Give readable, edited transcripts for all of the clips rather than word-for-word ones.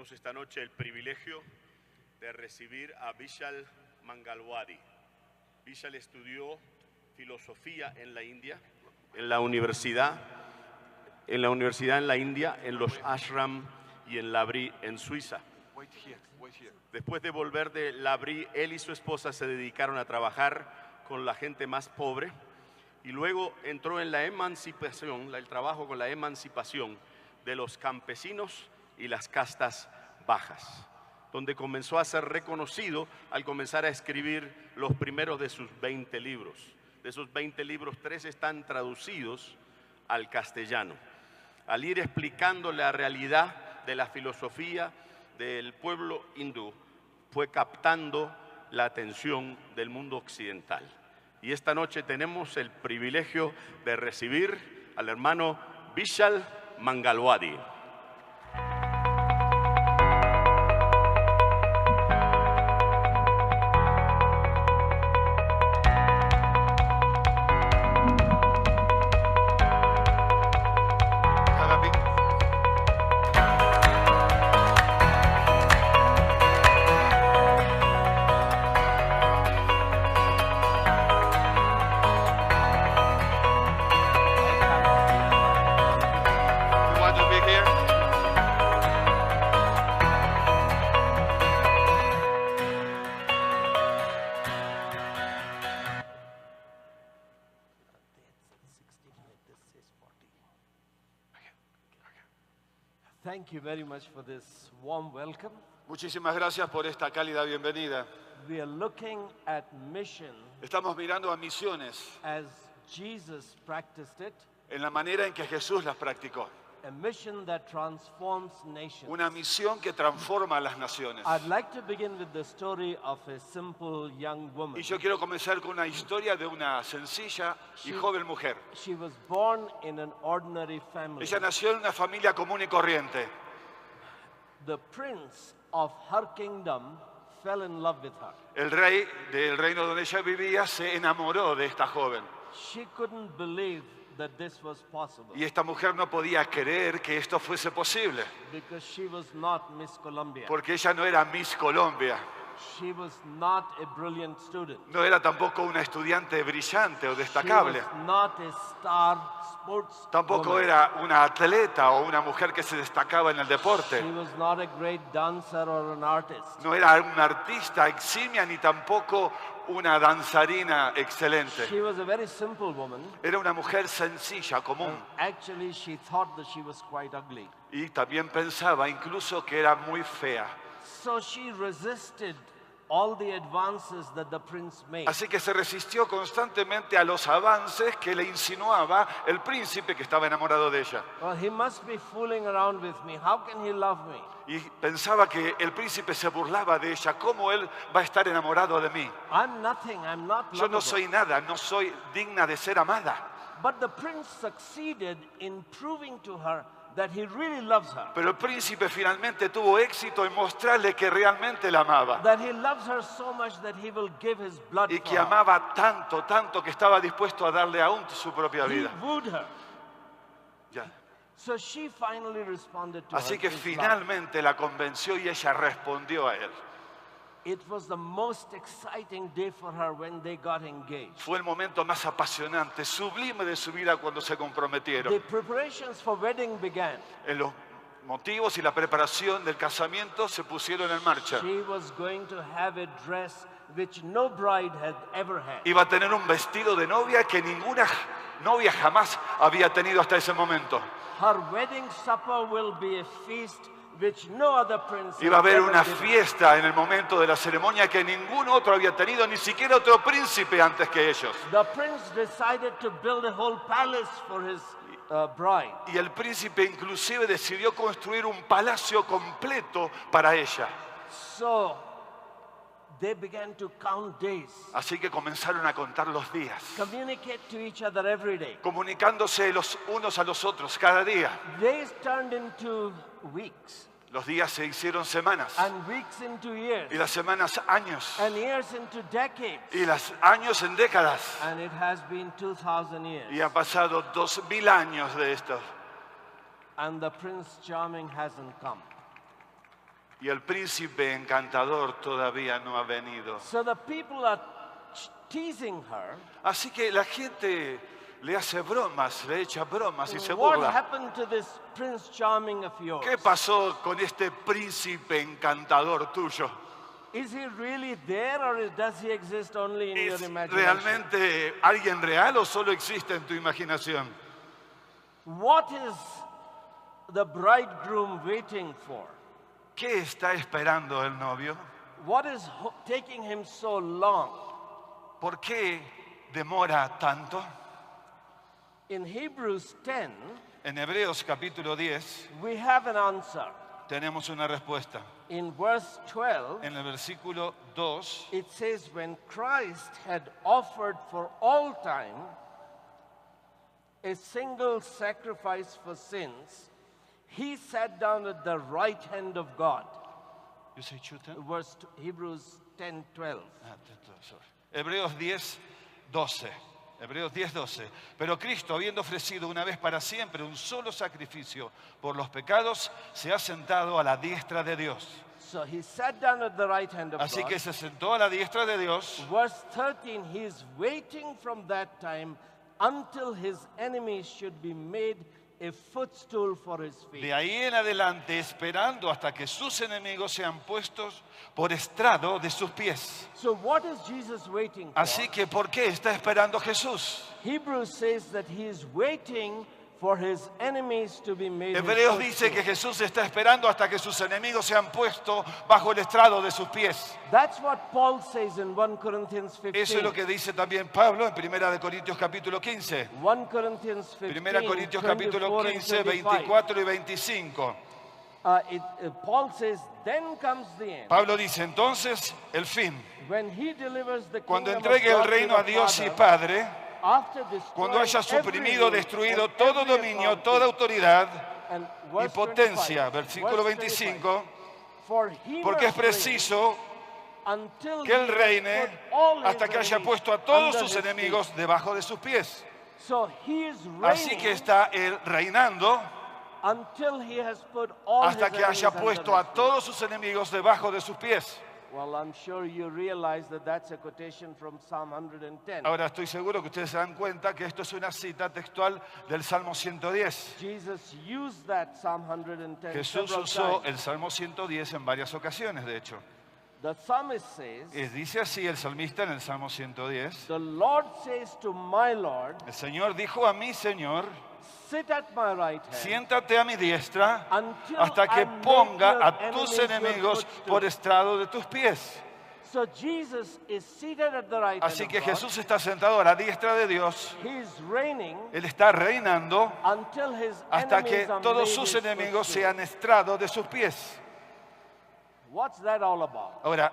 Tenemos esta noche el privilegio de recibir a Vishal Mangalwadi. Vishal estudió filosofía en la India, en la universidad en la India, en los ashram y en Labri, en Suiza. Después de volver de Labri, él y su esposa se dedicaron a trabajar con la gente más pobre y luego entró en la emancipación, el trabajo con la emancipación de los campesinos y las castas bajas, donde comenzó a ser reconocido al comenzar a escribir los primeros de sus 20 libros. De esos 20 libros, 3 están traducidos al castellano. Al ir explicando la realidad de la filosofía del pueblo hindú, fue captando la atención del mundo occidental. Y esta noche tenemos el privilegio de recibir al hermano Vishal Mangalwadi. Thank you very much for this warm welcome. Muchísimas gracias por esta cálida bienvenida. We are looking at mission Estamos mirando a misiones as Jesus practiced it, en la manera en que Jesús las practicó. a mission that transforms nations. Una misión que transforma a las naciones. I'd like to begin with the story of a simple young woman. Y yo quiero comenzar con una historia de una sencilla y joven mujer. She was born in an ordinary family. Ella nació en una familia común y corriente. The prince of her kingdom fell in love with her. El rey del reino donde ella vivía se enamoró de esta joven. She couldn't believe that this was possible Y esta mujer no podía creer que esto fuese posible, because she was not Miss Columbia. porque ella no era Miss Colombia, She was not a brilliant student. no era tampoco una estudiante brillante o She destacable, was not a star sports tampoco woman. era una atleta o una mujer que se destacaba en el deporte, She was not a great dancer or an artist. no era una artista eximia ni tampoco una danzarina excelente. She was a very simple woman. Era una mujer sencilla, común, Actually, she thought that she was quite ugly. y también pensaba incluso que era muy fea. So she resisted all the advances that the prince made. Así que se resistió constantemente a los avances que le insinuaba el príncipe que estaba enamorado de ella. Well, he must be fooling around with me. How can he love me? Y pensaba que el príncipe se burlaba de ella. ¿Cómo él va a estar enamorado de mí? I'm nothing. I'm not Yo no lovable. soy nada, no soy digna de ser amada. But the prince succeeded in proving to her that he really loves her. Pero el príncipe finalmente tuvo éxito en mostrarle que realmente la amaba. That he loves her so much that he will give his blood Y for que her. amaba tanto, tanto que estaba dispuesto a darle aún su propia He vida. wooed her. Ya. So she finally responded to Así her que his love. finalmente la convenció y ella respondió a él. It was the most exciting day for her when they got engaged. Fue el momento más apasionante, sublime de su vida cuando se comprometieron. The preparations for wedding began. En los motivos y la preparación del casamiento se pusieron en marcha. She was going to have a dress which no bride had ever had. Iba a tener un vestido de novia que ninguna novia jamás había tenido hasta ese momento. Her wedding supper will be a feast which no other prince Iba a had haber ever una given. fiesta en el momento de la ceremonia que ningún otro había tenido, ni siquiera otro príncipe antes que ellos. The prince decided to build a whole palace for his bride. Y el príncipe inclusive decidió construir un palacio completo para ella. So they began to count days, Así que comenzaron a contar los días, communicate to each other every day. comunicándose los unos a los otros cada día. Days turned into weeks, Los días se hicieron semanas, and weeks into years, y las semanas años, and years into decades. y los años en décadas. And it has been 2,000 years. Y han pasado 2000 años de esto. And the Prince Charming hasn't come. Y el príncipe inclusive decidió construir un palacio completo para ella. So they began to count days, communicate to each other every day. Days turned into weeks, and weeks into years, and years into decades. And it has been 2,000 years. And the Prince Charming hasn't come. Y el príncipe encantador todavía no ha venido. So the people are teasing her. Así que la gente le hace bromas, le echa bromas y se What burla. happened to this Prince Charming of yours? ¿Qué pasó con este príncipe encantador tuyo? Is he really there or does he exist only in your ¿Es imagination? realmente alguien real o solo existe en tu imaginación? What is the bridegroom waiting for? ¿Qué está esperando el novio? What is taking him so long? ¿Por qué demora tanto? In Hebrews 10, En Hebreos capítulo 10 we have an answer. tenemos una respuesta. In verse 12, En el versículo 2 it says, when Christ had offered for all time a single sacrifice for sins, he sat down at the right hand of God. You say Chuta? Hebrews 10:12. Hebreos 10, 12. Hebreos 10, 12. Pero Cristo, habiendo ofrecido una vez para siempre un solo sacrificio por los pecados, se ha sentado a la diestra de Dios. So he sat down at the right hand of Así God. que se sentó a la diestra de Dios. Verse 13, he is waiting from that time until his enemies should be made a footstool for his feet. De ahí en adelante, esperando hasta que sus enemigos sean puestos por estrado de sus pies. So what is Jesus waiting for? Así que, ¿por qué está esperando Jesús? Hebrews says that he is waiting for his enemies to be made his Hebreos dice que footstool. Jesús está esperando hasta que sus enemigos sean puestos bajo el estrado de sus pies. That's what Paul says in 1 Corinthians 15. Eso es lo que dice también Pablo en 1 Corintios capítulo 15. 1 Corinthians 15, 1 Corintios capítulo 24 and 15, 25. 24 y 25. Paul says, then comes the end. Pablo dice, entonces, el fin. When he delivers the Cuando kingdom entregue of el God reino to a the Dios y Father, Padre, after destroying cuando haya suprimido, every destruido and todo every dominio, authority. toda autoridad And y verse potencia, 25, versículo verse 25, 25, for he porque es must reign preciso until que Él he has reine put all his hasta que haya enemies puesto a todos under sus his feet. enemigos debajo de sus pies. So he is Así reigning que está Él reinando until he has put all hasta his que haya enemies puesto under a his feet. todos sus enemigos debajo de sus pies. Well, I'm sure you realize that that's a quotation from Psalm 110. Ahora estoy seguro que ustedes se dan cuenta que esto es una cita textual del Salmo 110. Jesus used that Psalm 110 Jesús several usó times. el Salmo 110 en varias ocasiones, de hecho. The psalmist says, Dice así el salmista en el Salmo 110. the Lord says to my Lord, El Señor dijo a mi Señor, sit at my right hand siéntate a mi diestra until hasta que I make ponga your a tus enemies your enemigos footstool. por estrado de tus pies. So Jesus is seated at the right Así hand que of God. Jesús está sentado a la diestra de Dios. He is reigning Él está reinando until his hasta enemies que are todos made sus his enemigos footstool. sean estrado de sus pies. What's that all about? Ahora,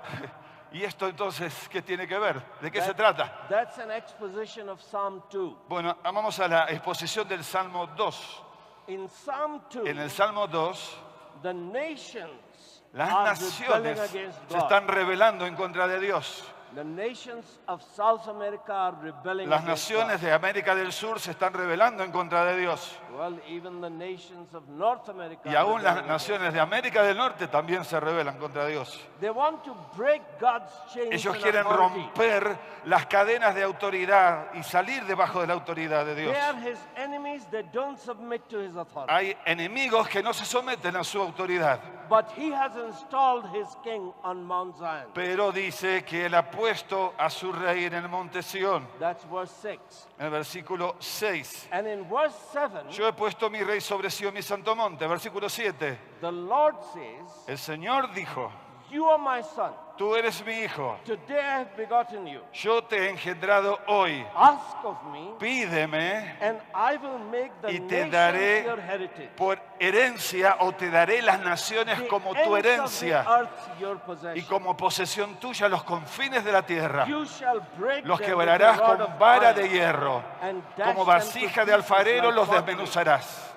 ¿y esto entonces qué tiene que ver? ¿De qué se trata? That's an exposition of Psalm 2. Bueno, vamos a la exposición del Salmo 2. In Psalm 2, En el Salmo 2, the nations las are naciones rebelling against se God. están rebelando en contra de Dios. The nations of South America are rebelling Las against naciones God. de América del Sur se están rebelando en contra de Dios. Well, even the nations of North America Y are aún las rebelling naciones de América del Norte también se rebelan contra Dios. against God. They want to break God's chains Ellos and quieren authority. romper las cadenas de autoridad y salir debajo de la autoridad de Dios. They are his enemies that don't submit to his authority. Hay enemigos que no se someten a su autoridad, But he has installed his king on Mount Zion. pero dice que Él ha puesto a su rey en el monte Sión. That's verse 6. En el versículo 6. And in verse 7, Yo he puesto mi rey sobre Sión, mi santo monte. Versículo 7. the Lord says, El Señor dijo, you are my son. tú eres mi hijo. Today I have begotten you. Yo te he engendrado hoy. Ask of me, Pídeme and I will make the y te nations daré your heritage. por herencia o te daré las naciones The como ends tu of the herencia earth your y possession. como posesión tuya los confines de la tierra. You shall break Los them quebrarás with a rod con of vara iron, de hierro. and dash Como them to vasija de pieces alfarero like los pottery. desmenuzarás.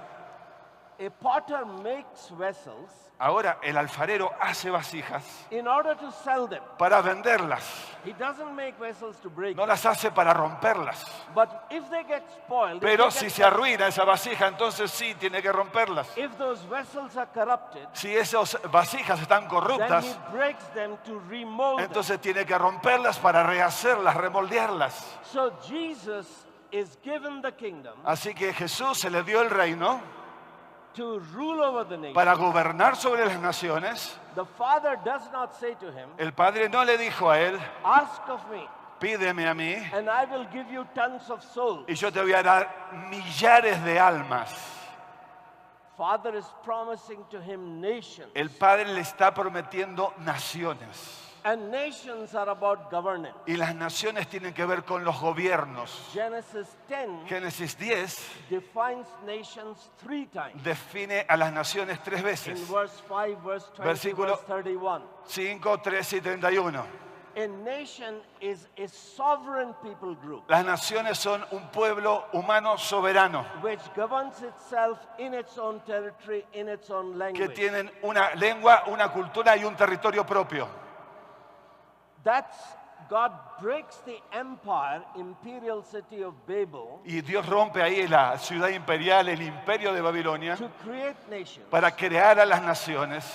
A potter makes vessels Ahora el alfarero hace vasijas in order to sell them. para venderlas. He doesn't make vessels to break No them. las hace para romperlas. But if they get spoiled, Pero if, they si get se arruina esa vasija, entonces sí tiene que romperlas. if those vessels are corrupted, Si esas vasijas están then corruptas, he breaks them to remold them. entonces tiene que romperlas para rehacerlas, remoldearlas. So Jesus is given the kingdom Así que Jesús se le dio el reino to rule over the nation. para gobernar sobre las naciones. The Father does not say to him, El Padre no le dijo a él, ask of me, pídeme a mí and I will give you tons of souls. y yo te voy a dar millares de almas. Father is promising to him nations. El Padre le está prometiendo naciones. And nations are about governance. Y las naciones tienen que ver con los gobiernos. Genesis 10 Génesis 10 defines nations 3 times. define a las naciones 3 In veces. verse 5, verse 20, Versículo- verse 31. 5, 13 y 31. A nation is a sovereign people group Las naciones son un pueblo humano soberano which governs itself in its own territory, in its own que language. tienen una lengua, una cultura y un territorio propio. That's God breaks the empire, imperial city of Babel, Y Dios rompe ahí la ciudad imperial, el imperio de Babilonia, to create nations. para crear a las naciones.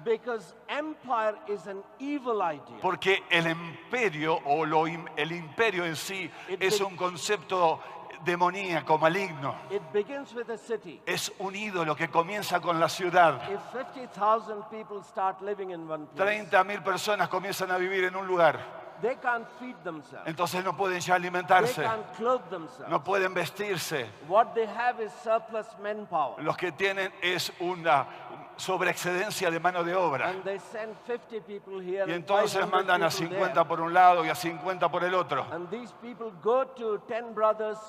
Because empire is an evil idea. Porque el imperio o el imperio en sí es un concepto demoníaco, maligno. It begins with a city. Es un ídolo que comienza con la ciudad. If 50,000 people start living in one place, 30.000 personas comienzan a vivir en un lugar. they can't feed themselves. Entonces no pueden ya They alimentarse, can't clothe themselves. no pueden vestirse. What they have is surplus manpower. Los que tienen es una sobreexcedencia de mano de obra. And they send 50 people here Y and entonces 500 mandan a people 50 there. por un lado y a 50 por el otro. And these people go to 10 brothers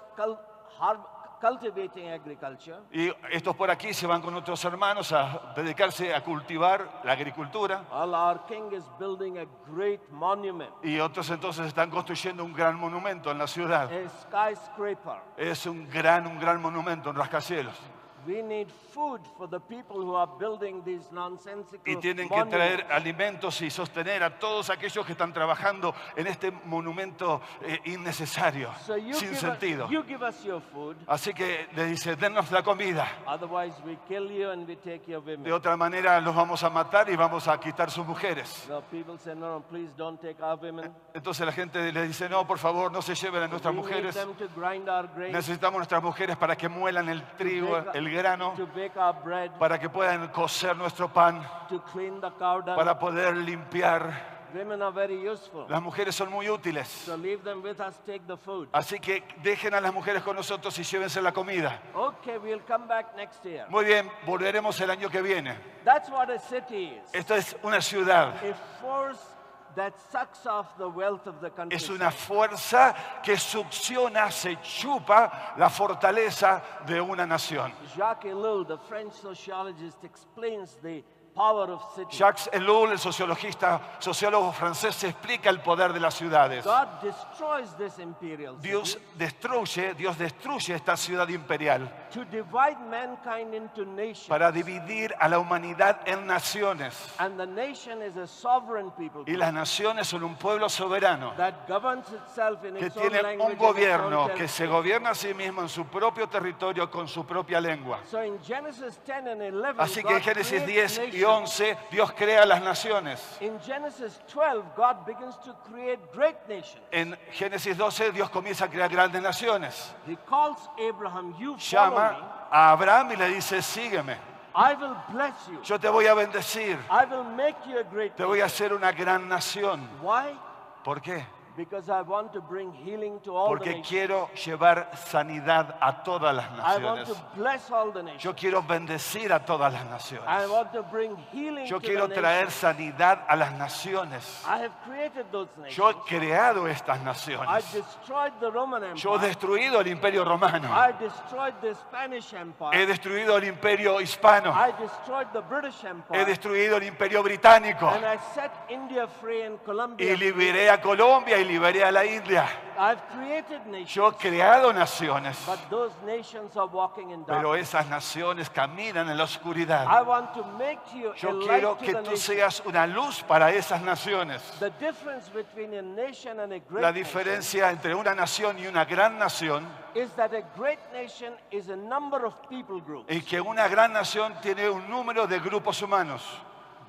cultivating agriculture. Y estos por aquí se van con otros hermanos a dedicarse a cultivar la agricultura. Well, our king is building a great monument, Y otros entonces están construyendo un gran monumento en la ciudad. a skyscraper. Es un gran monumento, un rascacielos. We need food for the people who are building these nonsensical Y tienen que monuments. traer alimentos y sostener a todos aquellos que están trabajando en este monumento innecesario, So you sin give, sentido. you give us your food, Así que le dice, dennos la comida. otherwise we kill you and we take your women. De otra manera los vamos a matar y vamos a quitar sus mujeres. No, people say, no, please don't take our women. Entonces la gente le dice, no, por favor, no se lleven a nuestras We need mujeres. them to grind our grain, Necesitamos nuestras mujeres para que muelan el trigo, el grano, to bake our bread, para que puedan cocer nuestro pan, to clean the cow dung. para poder limpiar. Women are very useful. Las mujeres son muy útiles. So leave them with us, take the food. Así que dejen a las mujeres con nosotros y llévense la comida. Okay, we'll come back next year. Muy bien, volveremos el año que viene. That's what a city is. Esto es una ciudad. A force that sucks off the wealth of the country. Es una fuerza que succiona, se chupa la fortaleza de una nación. Jacques Ellul, the French sociologist, explains the power of cities. Jacques Ellul, el sociólogo francés, explica el poder de las ciudades. God destroys this imperial city Dios destruye esta ciudad imperial to divide mankind into nations. para dividir a la humanidad en naciones. And the nation is a sovereign people Y las naciones son un pueblo soberano that governs itself in que its own tiene language. un in its own gobierno que territory. se gobierna a sí mismo en su propio territorio con su propia lengua. So in Genesis 10 and 11, Así que en God Génesis creates 10 y nations. 11 Dios crea las naciones. In Genesis 12, God begins to create great nations. En Génesis 12 Dios comienza a crear grandes naciones. He calls Abraham, you follow me, Llama a Abraham y le dice, sígueme. I will bless you. Yo te voy a bendecir. I will make you a great Te voy a nation. hacer una gran nación. Why? ¿Por qué? Because I want to bring healing to all the Porque nations. quiero llevar sanidad a todas las I want naciones. to bless all the nations. Yo quiero bendecir a todas las I naciones. want to bring healing Yo to quiero the traer nations. sanidad a las naciones. I have created those Yo he nations. creado estas I naciones. destroyed the Roman Yo he Empire. destruido el imperio romano. I destroyed the Spanish He Empire. destruido el imperio hispano. I destroyed the British He Empire. destruido el imperio británico. And I set India free and Colombia Y free. liberé a Colombia y liberé a la India. I've created nations, Yo he creado naciones, but those nations are walking in darkness. pero esas naciones caminan en la oscuridad. I want to make you a Yo light quiero to que the tú nation. seas una luz para esas naciones. The difference between a nation and a great La nation diferencia entre una nación y una gran nación is that a great nation is a number of people groups es que una gran nación tiene un número de grupos humanos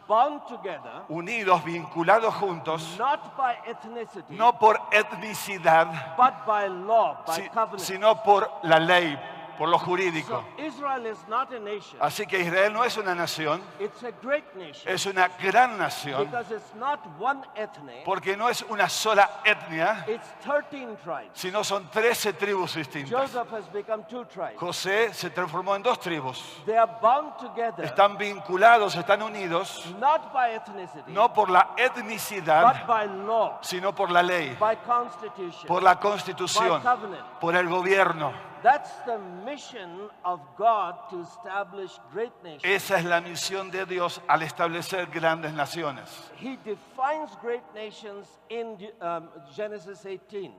bound together, unidos, vinculados juntos, not by ethnicity, no por etnicidad, but by law, by si- covenant. sino por la ley, por lo jurídico. So Israel is not a nation. Así que Israel no es una nación, It's a great nation es una gran nación, because it's not one ethnic. porque no es una sola etnia, It's 13 tribes. sino son 13 tribus distintas. Joseph has become 2 tribes. José se transformó en 2 tribus. They are bound together, Están vinculados, están unidos, not by ethnicity, no por la but etnicidad, by law, sino por la ley, by constitution, por la by constitución, covenant. por el gobierno. That's the mission of God to establish great nations. Esa es la misión de Dios al establecer grandes naciones. He defines great nations in Genesis 18,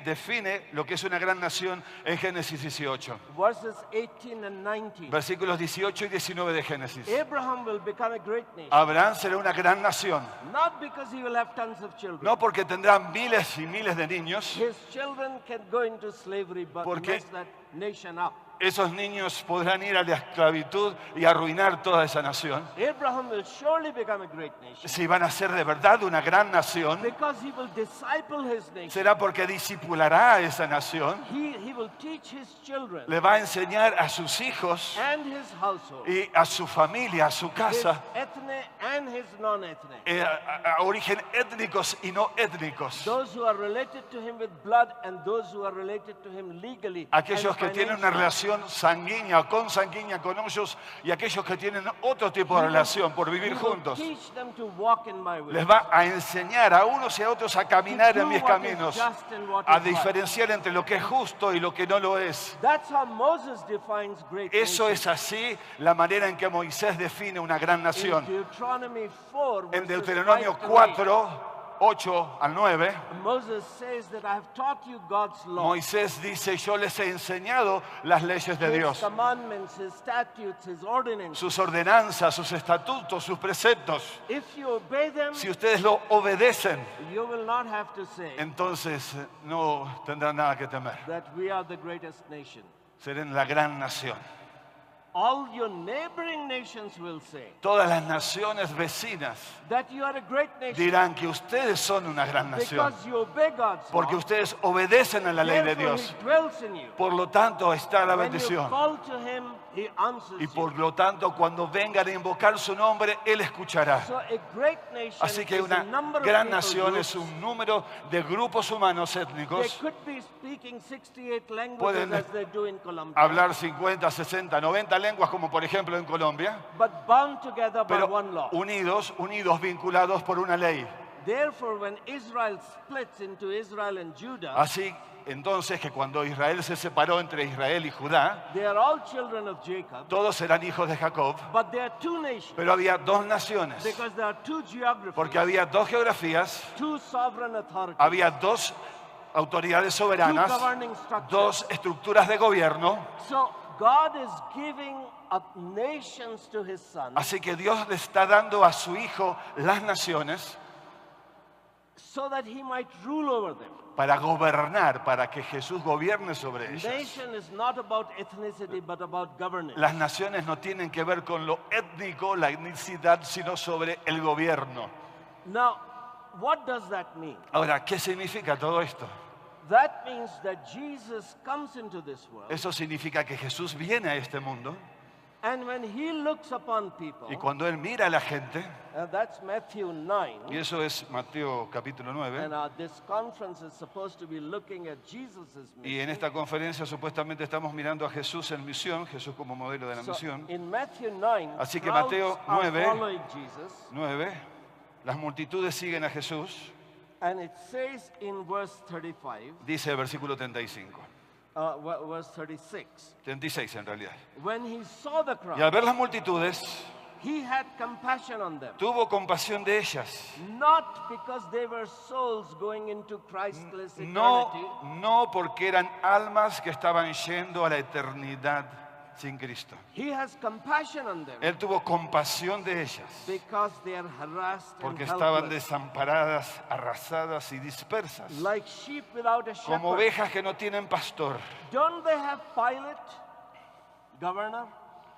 Define lo que es una gran nación en Génesis 18, verses 18 and 19. versículos 18 y 19 de Génesis. Abraham will become a great nation, Abraham será una gran nación, not because he will have tons of children. no porque tendrá miles y miles de niños. His children can go into slavery but Porque- mess that nation up. Esos niños podrán ir a la esclavitud y arruinar toda esa nación. Abraham will surely become a great nation Si van a ser de verdad una gran nación, because he will disciple his nation. será porque discipulará a esa nación, He will teach his children le va a enseñar a sus hijos and his household, y a su familia, a su his casa, ethnic and his non-ethnic. a origen étnicos y no étnicos. Those who are related to him with blood and those who are related to him legally. Aquellos and que tienen una financially. relación sanguínea o consanguínea con ellos y aquellos que tienen otro tipo de relación por vivir He will juntos. teach them to walk in my way. Les va a enseñar a unos y a otros a caminar en mis caminos, a diferenciar entre lo que es justo y lo que no lo es. That's how Moses defines great Eso nations. es así la manera en que Moisés define una gran In nación. Deuteronomy 4, En verses Deuteronomio 5 to 8, 4, 8 al 9, Moses says that I have taught you God's law, Moisés dice, yo les he enseñado las leyes de his Dios, commandments, his statutes, his ordinances. sus ordenanzas, sus estatutos, sus preceptos. If you obey them, Si ustedes lo obedecen, you will not have to say entonces no tendrán nada que temer. that we are the greatest nation. Serán la gran nación. All your neighboring nations will say Todas las naciones vecinas that you are a great nation dirán que ustedes son una gran nación, because you obey God's porque law. ustedes obedecen a la ley de Therefore, Dios. he dwells in you. Por lo tanto, está la When you bendición. call to him, he answers Y you. por lo tanto, cuando vengan a invocar su nombre, Él escuchará. So a great nation Así que is una a number of gran people nación groups. es un número de grupos humanos They étnicos. could be speaking 68 languages Pueden as they do in Colombia, Hablar 50, 60, 90 lenguas, como por ejemplo en Colombia, but bound together by pero one law. unidos, vinculados por una ley. Therefore, when Israel splits into Israel and Judah, Así entonces que cuando Israel se separó entre Israel y Judá, they are all children of Jacob, todos eran hijos de Jacob, but there are 2 nations pero había 2 naciones, because there are 2 geographies, porque había 2 geografías, 2 sovereign authorities, había 2 autoridades 2 soberanas, governing structures. 2 estructuras de gobierno. So God is giving up nations to his son Así que Dios le está dando a su hijo las naciones so that he might rule over them. para gobernar, para que Jesús gobierne sobre ellas. Nation is not about ethnicity but about governance. Las naciones no tienen que ver con lo étnico, la etnicidad, sino sobre el gobierno. Now, what does that mean? Ahora, ¿qué significa todo esto? That means that Jesus comes into this world, Eso significa que Jesús viene a este mundo and when he looks upon people, y cuando Él mira a la gente, that's Matthew 9, y eso es Mateo capítulo 9, and this conference is supposed to be looking at Jesus' y en mission. esta conferencia supuestamente estamos mirando a Jesús en misión, Jesús como modelo de la So misión. in Matthew 9, Así que crowds Mateo are 9, following Jesus, 9, las multitudes siguen a Jesús, and it says in verse 35, dice el versículo 35, verse 36, 36 en realidad. when he saw the Y al crowd, ver las multitudes, He had compassion on them. Tuvo compasión de ellas. Not because they were souls going into Christless eternity. No porque eran almas que estaban yendo a la eternidad sin Cristo. He has compassion on them Él tuvo compasión de ellas because they are harassed porque and estaban helpless, desamparadas, arrasadas y dispersas, like sheep without a shepherd. como ovejas que no tienen pastor. Don't they have Pilate, governor?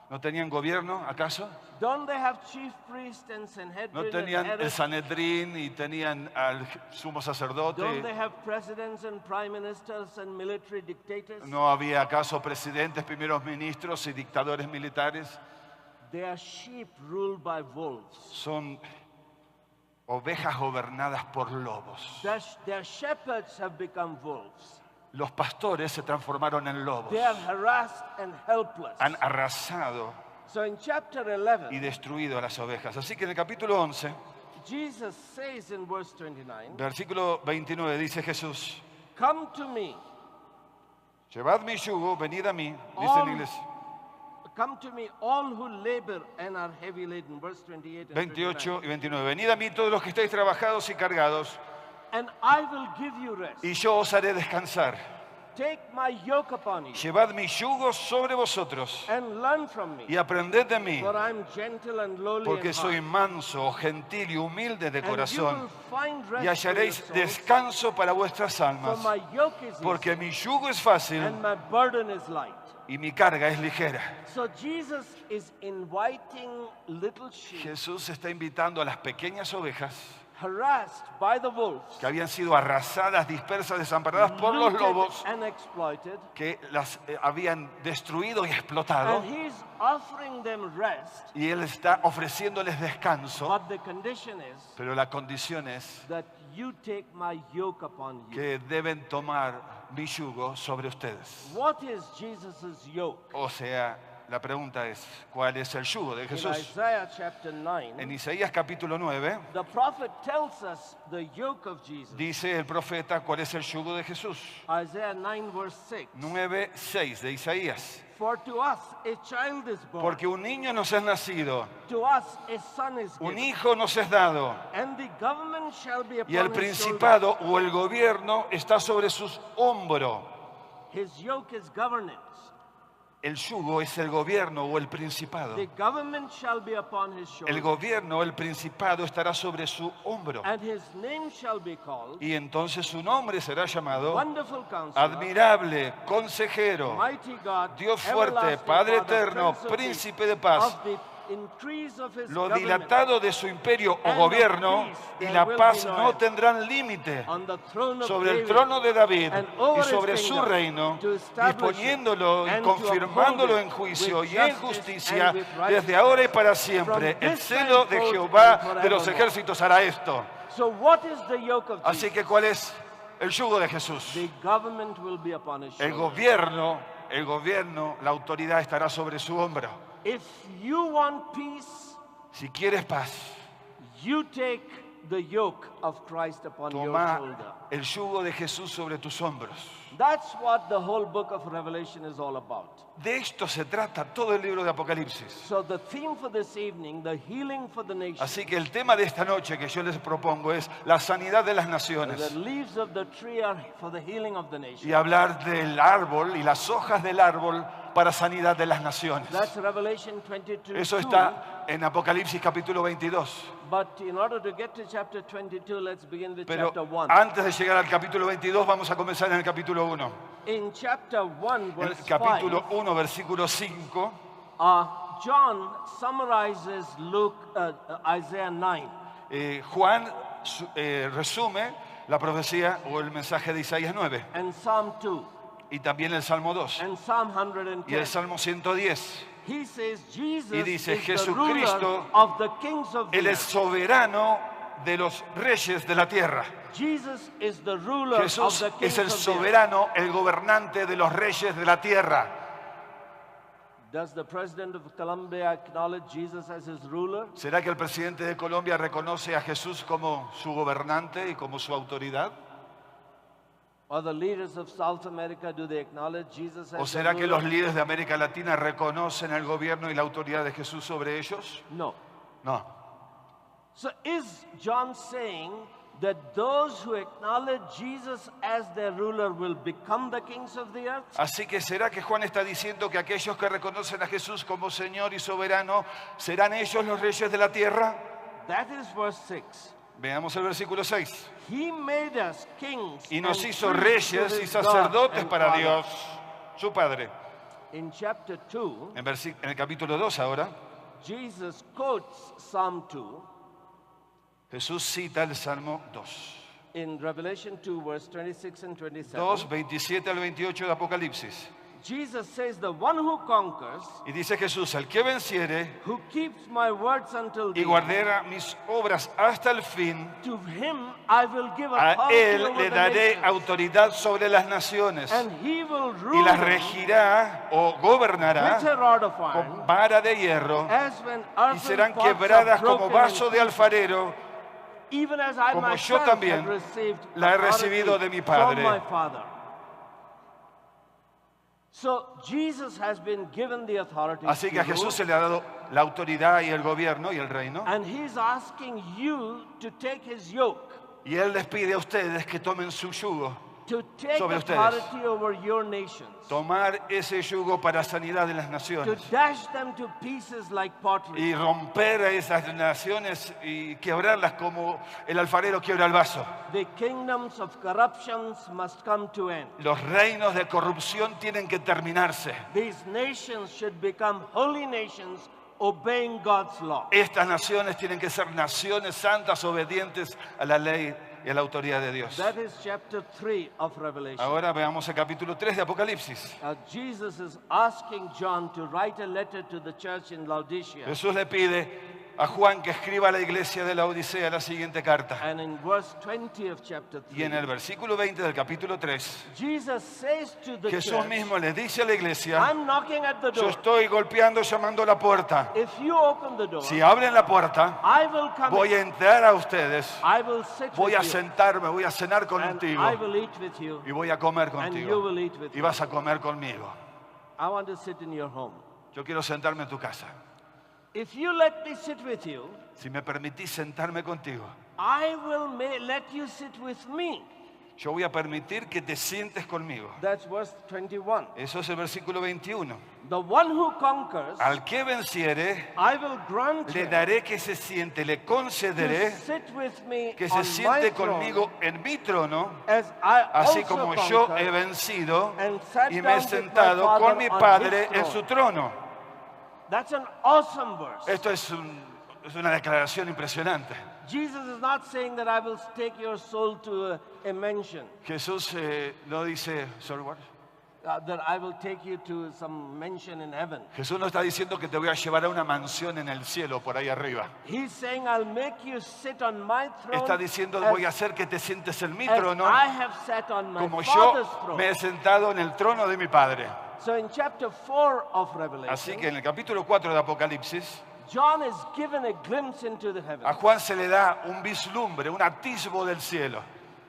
¿No tenían gobierno, acaso? Don't they have chief priest and Sanhedrin ¿No and tenían Herod? el Sanedrín y tenían al sumo Don't they sacerdote? have presidents and prime ministers and military dictators? ¿No había acaso presidentes, primeros ministros y dictadores militares? They are sheep ruled by wolves. Son ovejas gobernadas por lobos. Their shepherds have become wolves. Los pastores se transformaron en lobos. They are harassed and helpless. Han arrasado So in chapter y 11, destruido a las ovejas. Así que en el capítulo 11, Jesus says in verse 29, versículo 29, dice Jesús: come to me, llevad mi yugo, venid a mí, dice en inglés. come to me all who labor and are heavy laden. Verse 28 and 28 29. y 29. Venid a mí todos los que estáis trabajados y cargados, And I will give you rest. y yo os haré descansar. Take my yoke upon you Llevad mi yugo sobre vosotros and learn from me. y aprended de mí, For I'm gentle and lowly porque in soy heart. manso, gentil y humilde de And you corazón, will find rest y for hallaréis your souls, descanso para vuestras for almas, my yoke is porque easy mi yugo es fácil and my burden is light. y mi carga es ligera. So Jesus is inviting little sheep Jesús está invitando a las pequeñas ovejas harassed by the wolves, que habían sido arrasadas, dispersas, desamparadas por los looted lobos, and exploited, que las habían destruido y explotado, and he's offering them rest, y Él está ofreciéndoles descanso, but the condition is pero la condición es that you take my yoke upon you. que deben tomar mi yugo sobre ustedes. What is Jesus' yoke? O sea, la pregunta es, ¿cuál es el yugo de In Jesús? Isaiah chapter 9, En Isaías capítulo 9 the prophet tells us the yoke of Jesus. dice el profeta cuál es el yugo de Jesús. Isaiah 9 verse 6. 9:6 de Isaías. For to us a child is born, Porque un niño nos es nacido, to us a son is un given, hijo nos es dado, and the government shall be y el upon his shoulder. principado o el gobierno está sobre sus hombros. His yoke is governance. El yugo es el gobierno o el principado. The government shall be upon his El shoulder, gobierno o el principado estará sobre su hombro. and his name shall be called Y entonces su nombre será llamado Wonderful Counselor, admirable, consejero, Mighty God, Dios fuerte, Everlasting Padre Father, eterno, Prince of Peace. príncipe de paz. Of the increase of his Lo government dilatado de su imperio o and gobierno of peace y there la will paz be no no end. tendrán límite on the throne of sobre el David, trono de David and y over sobre his su kingdom, reino, to establish disponiéndolo it y and to confirmándolo uphold en it juicio with y en justice justicia and with desde righteousness. ahora y para siempre. From El this celo time de forth Jehová and de los forevermore. ejércitos hará esto. So what is the yoke of Así Jesus? que ¿cuál es el yugo de Jesús? The government will be upon his El shoulder. gobierno, la autoridad estará sobre su hombro. If you want peace, Si quieres paz, you take the yoke of Christ upon your toma shoulder. el yugo de Jesús sobre tus hombros. That's what the whole book of Revelation is all about. De esto se trata todo el libro de Apocalipsis. So the theme for this evening, the healing for the nation, Así que el tema de esta noche que yo les propongo es la sanidad de las the naciones. leaves of the tree are for the healing of the nation. Y hablar del árbol y las hojas del árbol para sanidad de las naciones. That's Revelation 22. Eso está en Apocalipsis capítulo 22. But in order to get to chapter 22, let's begin with Pero chapter 1. antes de llegar al capítulo 22 vamos a comenzar en el capítulo 1. In chapter 1, En el verse capítulo 5, 1, versículo 5, John summarizes Isaiah 9. Juan resume la profecía o el mensaje de Isaías 9 And Psalm 2 y también el Salmo 2 and Psalm y el 110. Salmo 110. He says Jesus Y dice, is the ruler Jesucristo, of the kings of the Él es earth. soberano de los reyes de la tierra. Jesus is the ruler Jesús of the kings es el of the earth. soberano, el gobernante de los reyes de la tierra. Does the president of Colombia acknowledge Jesus as his ruler? ¿Será que el presidente de Colombia reconoce a Jesús como su gobernante y como su autoridad? Or the leaders of South America, do they acknowledge Jesus ¿O as será their que los ruler? líderes de América Latina reconocen el gobierno y la autoridad de Jesús sobre ellos? No. No. So is John saying that those who acknowledge Jesus as their ruler will become the kings of the earth? Así que ¿será que Juan está diciendo que aquellos que reconocen a Jesús como Señor y soberano serán ellos los reyes de la tierra? That is verse 6. Veamos el versículo 6. He made us kings Y nos and hizo priests to reyes y his God sacerdotes and para Father. Dios, su Padre. In chapter 2, En el capítulo 2 ahora, Jesus quotes Psalm 2 Jesús cita el Salmo 2. in Revelation 2, verse 26 and 27. 2, 27 al 28 de Apocalipsis. Jesus says, the one who conquers, Y dice Jesús, el que venciere who keeps my words until y the end, guardara mis obras hasta el fin, to him I will give a authority él over le the daré nations, autoridad sobre las naciones and he will y rule las them regirá o with a gobernará rod of con iron, vara de hierro as when y earthen serán pots are quebradas como broken vaso in de pieces, alfarero, even as I como yo myself también have received la he authority recibido de mi from Padre. my Father. So Jesus has been given the authority Así que a to Jesús rule, se le ha dado la autoridad y el gobierno y el reino. and he's asking you to take his yoke, Y Él les pide a ustedes que tomen su yugo, to take sobre ustedes. authority over your nations, tomar ese yugo para sanidad de las to naciones dash them to pieces like pottery. y romper a esas naciones y quebrarlas como el alfarero quiebra el vaso. The kingdoms of corruptions must come to end. Los reinos de corrupción tienen que terminarse. These nations should become holy nations obeying God's law. Estas naciones tienen que ser naciones santas, obedientes a la ley y a la autoridad de Dios. That is chapter 3 of Revelation. Ahora veamos el capítulo 3 de Apocalipsis. Jesus is asking John to write a letter to the church in Laodicea. Jesús le pide a Juan que escriba a la iglesia de la Odisea la siguiente carta. And in verse 20 of chapter Y en 3, el versículo 20 del capítulo 3, Jesus says to the Jesús church, mismo le dice a la iglesia: I'm knocking at the yo door. estoy golpeando, llamando a la puerta. If you open the door, Si abren la puerta, I will come voy in. a entrar a ustedes, I will sit voy with a you, sentarme, voy a cenar and contigo I will eat with you, y voy a comer and you contigo will eat with y me. vas a comer conmigo. I want to sit in your home. Yo quiero sentarme en tu casa. If you let me sit with you, Si me permitís sentarme contigo, I will let you sit with me. yo voy a permitir que te sientes conmigo. That's verse 21. Eso es el versículo 21. The one who conquers, Al que venciere, I will grant le him daré que se siente, le to concederé sit with me que on se my siente throne, conmigo en mi trono, as I así also como yo he conquered vencido and sat y me he down with my sentado Father con mi on Padre his en throne. su trono. That's an awesome verse. Esto es una declaración impresionante. Jesus is not saying that I will take your soul to a mansion, Jesús no dice, sorry, what? that I will take you to some mansion in heaven. Jesús no está diciendo que te voy a llevar a una mansión en el cielo por ahí arriba. He's saying, I'll make you sit on my throne Está diciendo, as, voy a hacer que te sientes en mi as trono I have sat on my como Father's yo throne. me he sentado en el trono de mi Padre. So in chapter 4 of Así Revelation, que en el capítulo 4 de Apocalipsis, John is given a glimpse into the a heavens. Juan se le da un vislumbre, un atisbo del cielo.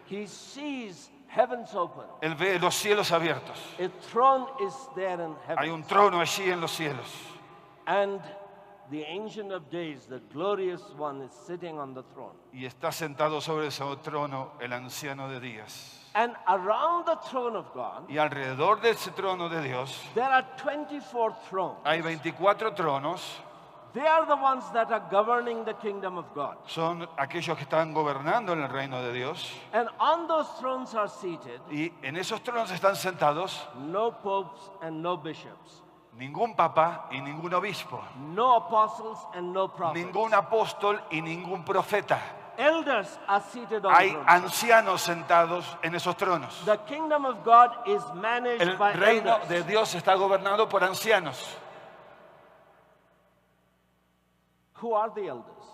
He sees heavens open. Él ve los cielos abiertos. A throne is there in Hay heaven. un trono allí en los cielos. And the Ancient of Days, the glorious one, is sitting on the throne. Y está sentado sobre ese trono el anciano de días. And around the throne of God, Y alrededor de ese trono de Dios there are 24 thrones. hay 24 tronos. They are the ones that are governing the kingdom of God. Son aquellos que están gobernando en el reino de Dios. And on those thrones are seated Y en esos tronos están sentados no popes and no bishops, ningún papa y ningún obispo, no apostles and no prophets. ningún apóstol y ningún profeta. Elders are seated on Hay thrones. ancianos sentados en esos tronos. The kingdom of God is managed El by reino elders. de Dios está gobernado por ancianos. Who are the elders?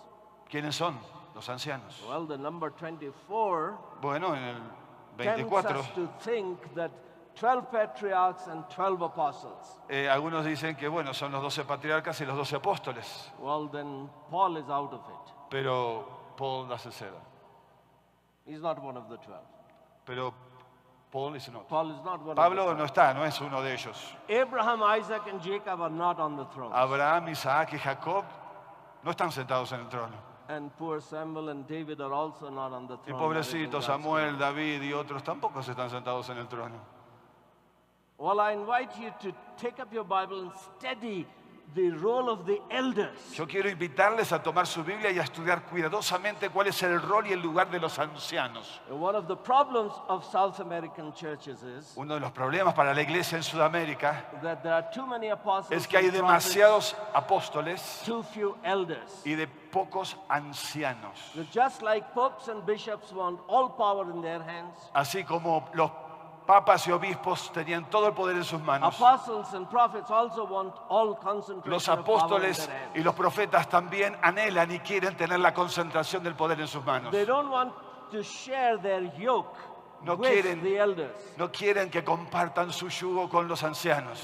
¿Quiénes son los ancianos? Well, the number 24 Bueno, en el tempts 24, us to think that 12 patriarchs and 12 apostles. algunos dicen que bueno, son los 12 patriarcas y los 12 apóstoles. Well, then Paul is out of it. Pero Paul la ceda. He's not one of the 12. Pero Paul is not. Paul is not one of Pablo the no está, no es uno de ellos. Abraham, Isaac, and Jacob are not on the throne. Abraham, Isaac y Jacob no están sentados en el trono. And poor Samuel and David are also not on the Y throne. pobrecito Samuel, David y otros tampoco se están sentados en el trono. Well, I invite you to take up your Bible and study the role of the elders. Yo quiero invitarles a tomar su Biblia y a estudiar cuidadosamente cuál es el rol y el lugar de los ancianos. One of the problems of South American churches is Uno de los problemas para la iglesia en Sudamérica that there are too many apostles es que hay and prophets, demasiados apóstoles too few elders. y de pocos ancianos. Just like popes and bishops want all power in their hands, Así como los papas y obispos tenían todo el poder en sus manos, apostles and prophets also want all concentration los of power in apóstoles their hands. y los profetas también anhelan y quieren tener la concentración del poder en sus manos. They don't want to share their yoke No with quieren- the elders. No quieren que compartan su yugo con los ancianos.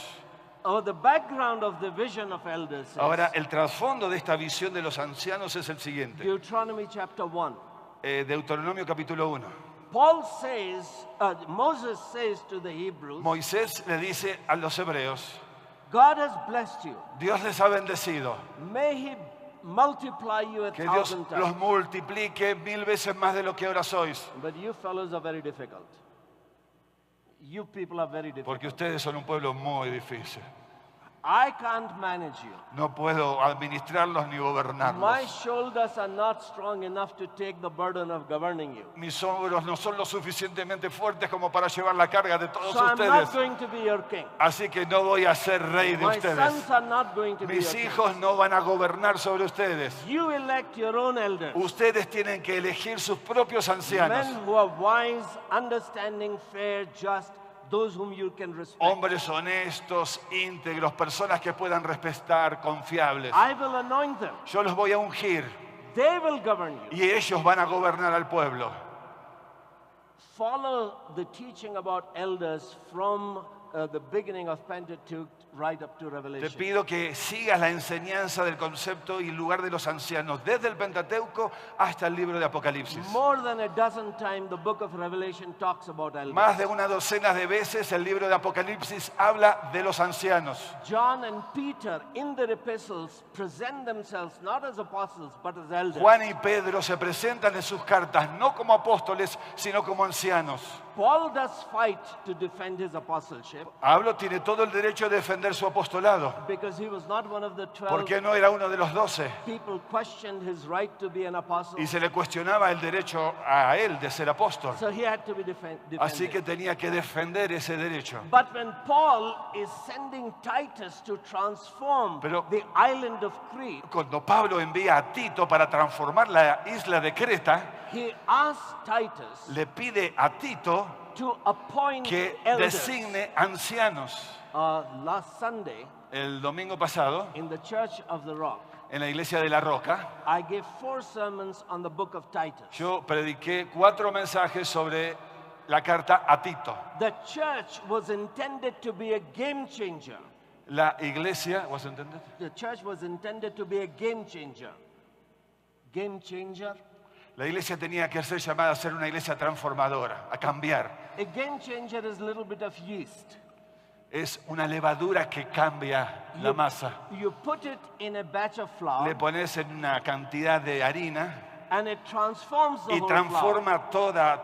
The background of the vision of elders is Ahora, el trasfondo de esta visión de los ancianos es el siguiente. Deuteronomy chapter 1. Deuteronomio capítulo 1. Paul says, Moses says to the Hebrews, Moisés le dice a los hebreos, God has blessed you. Dios les ha bendecido, May he multiply you a que Dios 1,000 los times. multiplique 1000 veces más de lo que ahora sois, But you fellows are very difficult. You people are very difficult. porque ustedes son un pueblo muy difícil. I can't manage you. No puedo administrarlos ni My gobernarlos. shoulders are not strong enough to take the burden of governing you. Mis hombros no son lo suficientemente fuertes como para llevar la carga de todos So I'm not ustedes. going to be your king. Así que no voy a ser rey de My ustedes. sons are not going to be your Mis king. hijos no van a gobernar sobre ustedes. You elect your own elders. Ustedes tienen que elegir sus propios ancianos. Men who are wise, understanding, fair, just, those whom you can respect. Hombres honestos, íntegros, personas que puedan respetar, confiables. I will anoint them. Yo los voy a ungir They will govern you. y ellos van a gobernar al pueblo. Follow the teaching about elders from the beginning of Pentateuch right up to Te Revelation. pido que sigas la enseñanza del concepto y lugar de los ancianos, desde el Pentateuco hasta el libro de Apocalipsis. More than a dozen times the book of Revelation talks about elders. Más de una docena de veces el libro de Apocalipsis habla de los ancianos. John and Peter in their epistles present themselves not as apostles but as elders. Juan y Pedro se presentan en sus cartas no como apóstoles, sino como ancianos. Paul does fight to defend his apostleship Pablo tiene todo el derecho de defender su apostolado, because he was not one of the 12. porque no era uno de los 12 People questioned his right to be an apostle, y se le cuestionaba el derecho a él de ser apóstol. so he had to be defended. Así que tenía que defender ese derecho. But when Paul is sending Titus to transform Pero- the island of Crete, Cuando Pablo envía a Tito para transformar la isla de Creta, he asks Titus le pide a Tito to appoint que elders. designe ancianos. Last Sunday, El domingo pasado, in the Church of the Rock, en la iglesia de La Roca, I gave 4 sermons on the book of Titus. yo prediqué 4 mensajes sobre la carta a Tito. The church was intended to be a game changer. La iglesia, ¿was intended? The church was intended to be a game changer. Game changer? La iglesia tenía que ser llamada a ser una iglesia transformadora, a cambiar. A game changer is a little bit of yeast. Es una levadura que cambia la masa. You put it in a batch of flour Le pones en una cantidad de harina and it transforms the y whole flour. transforma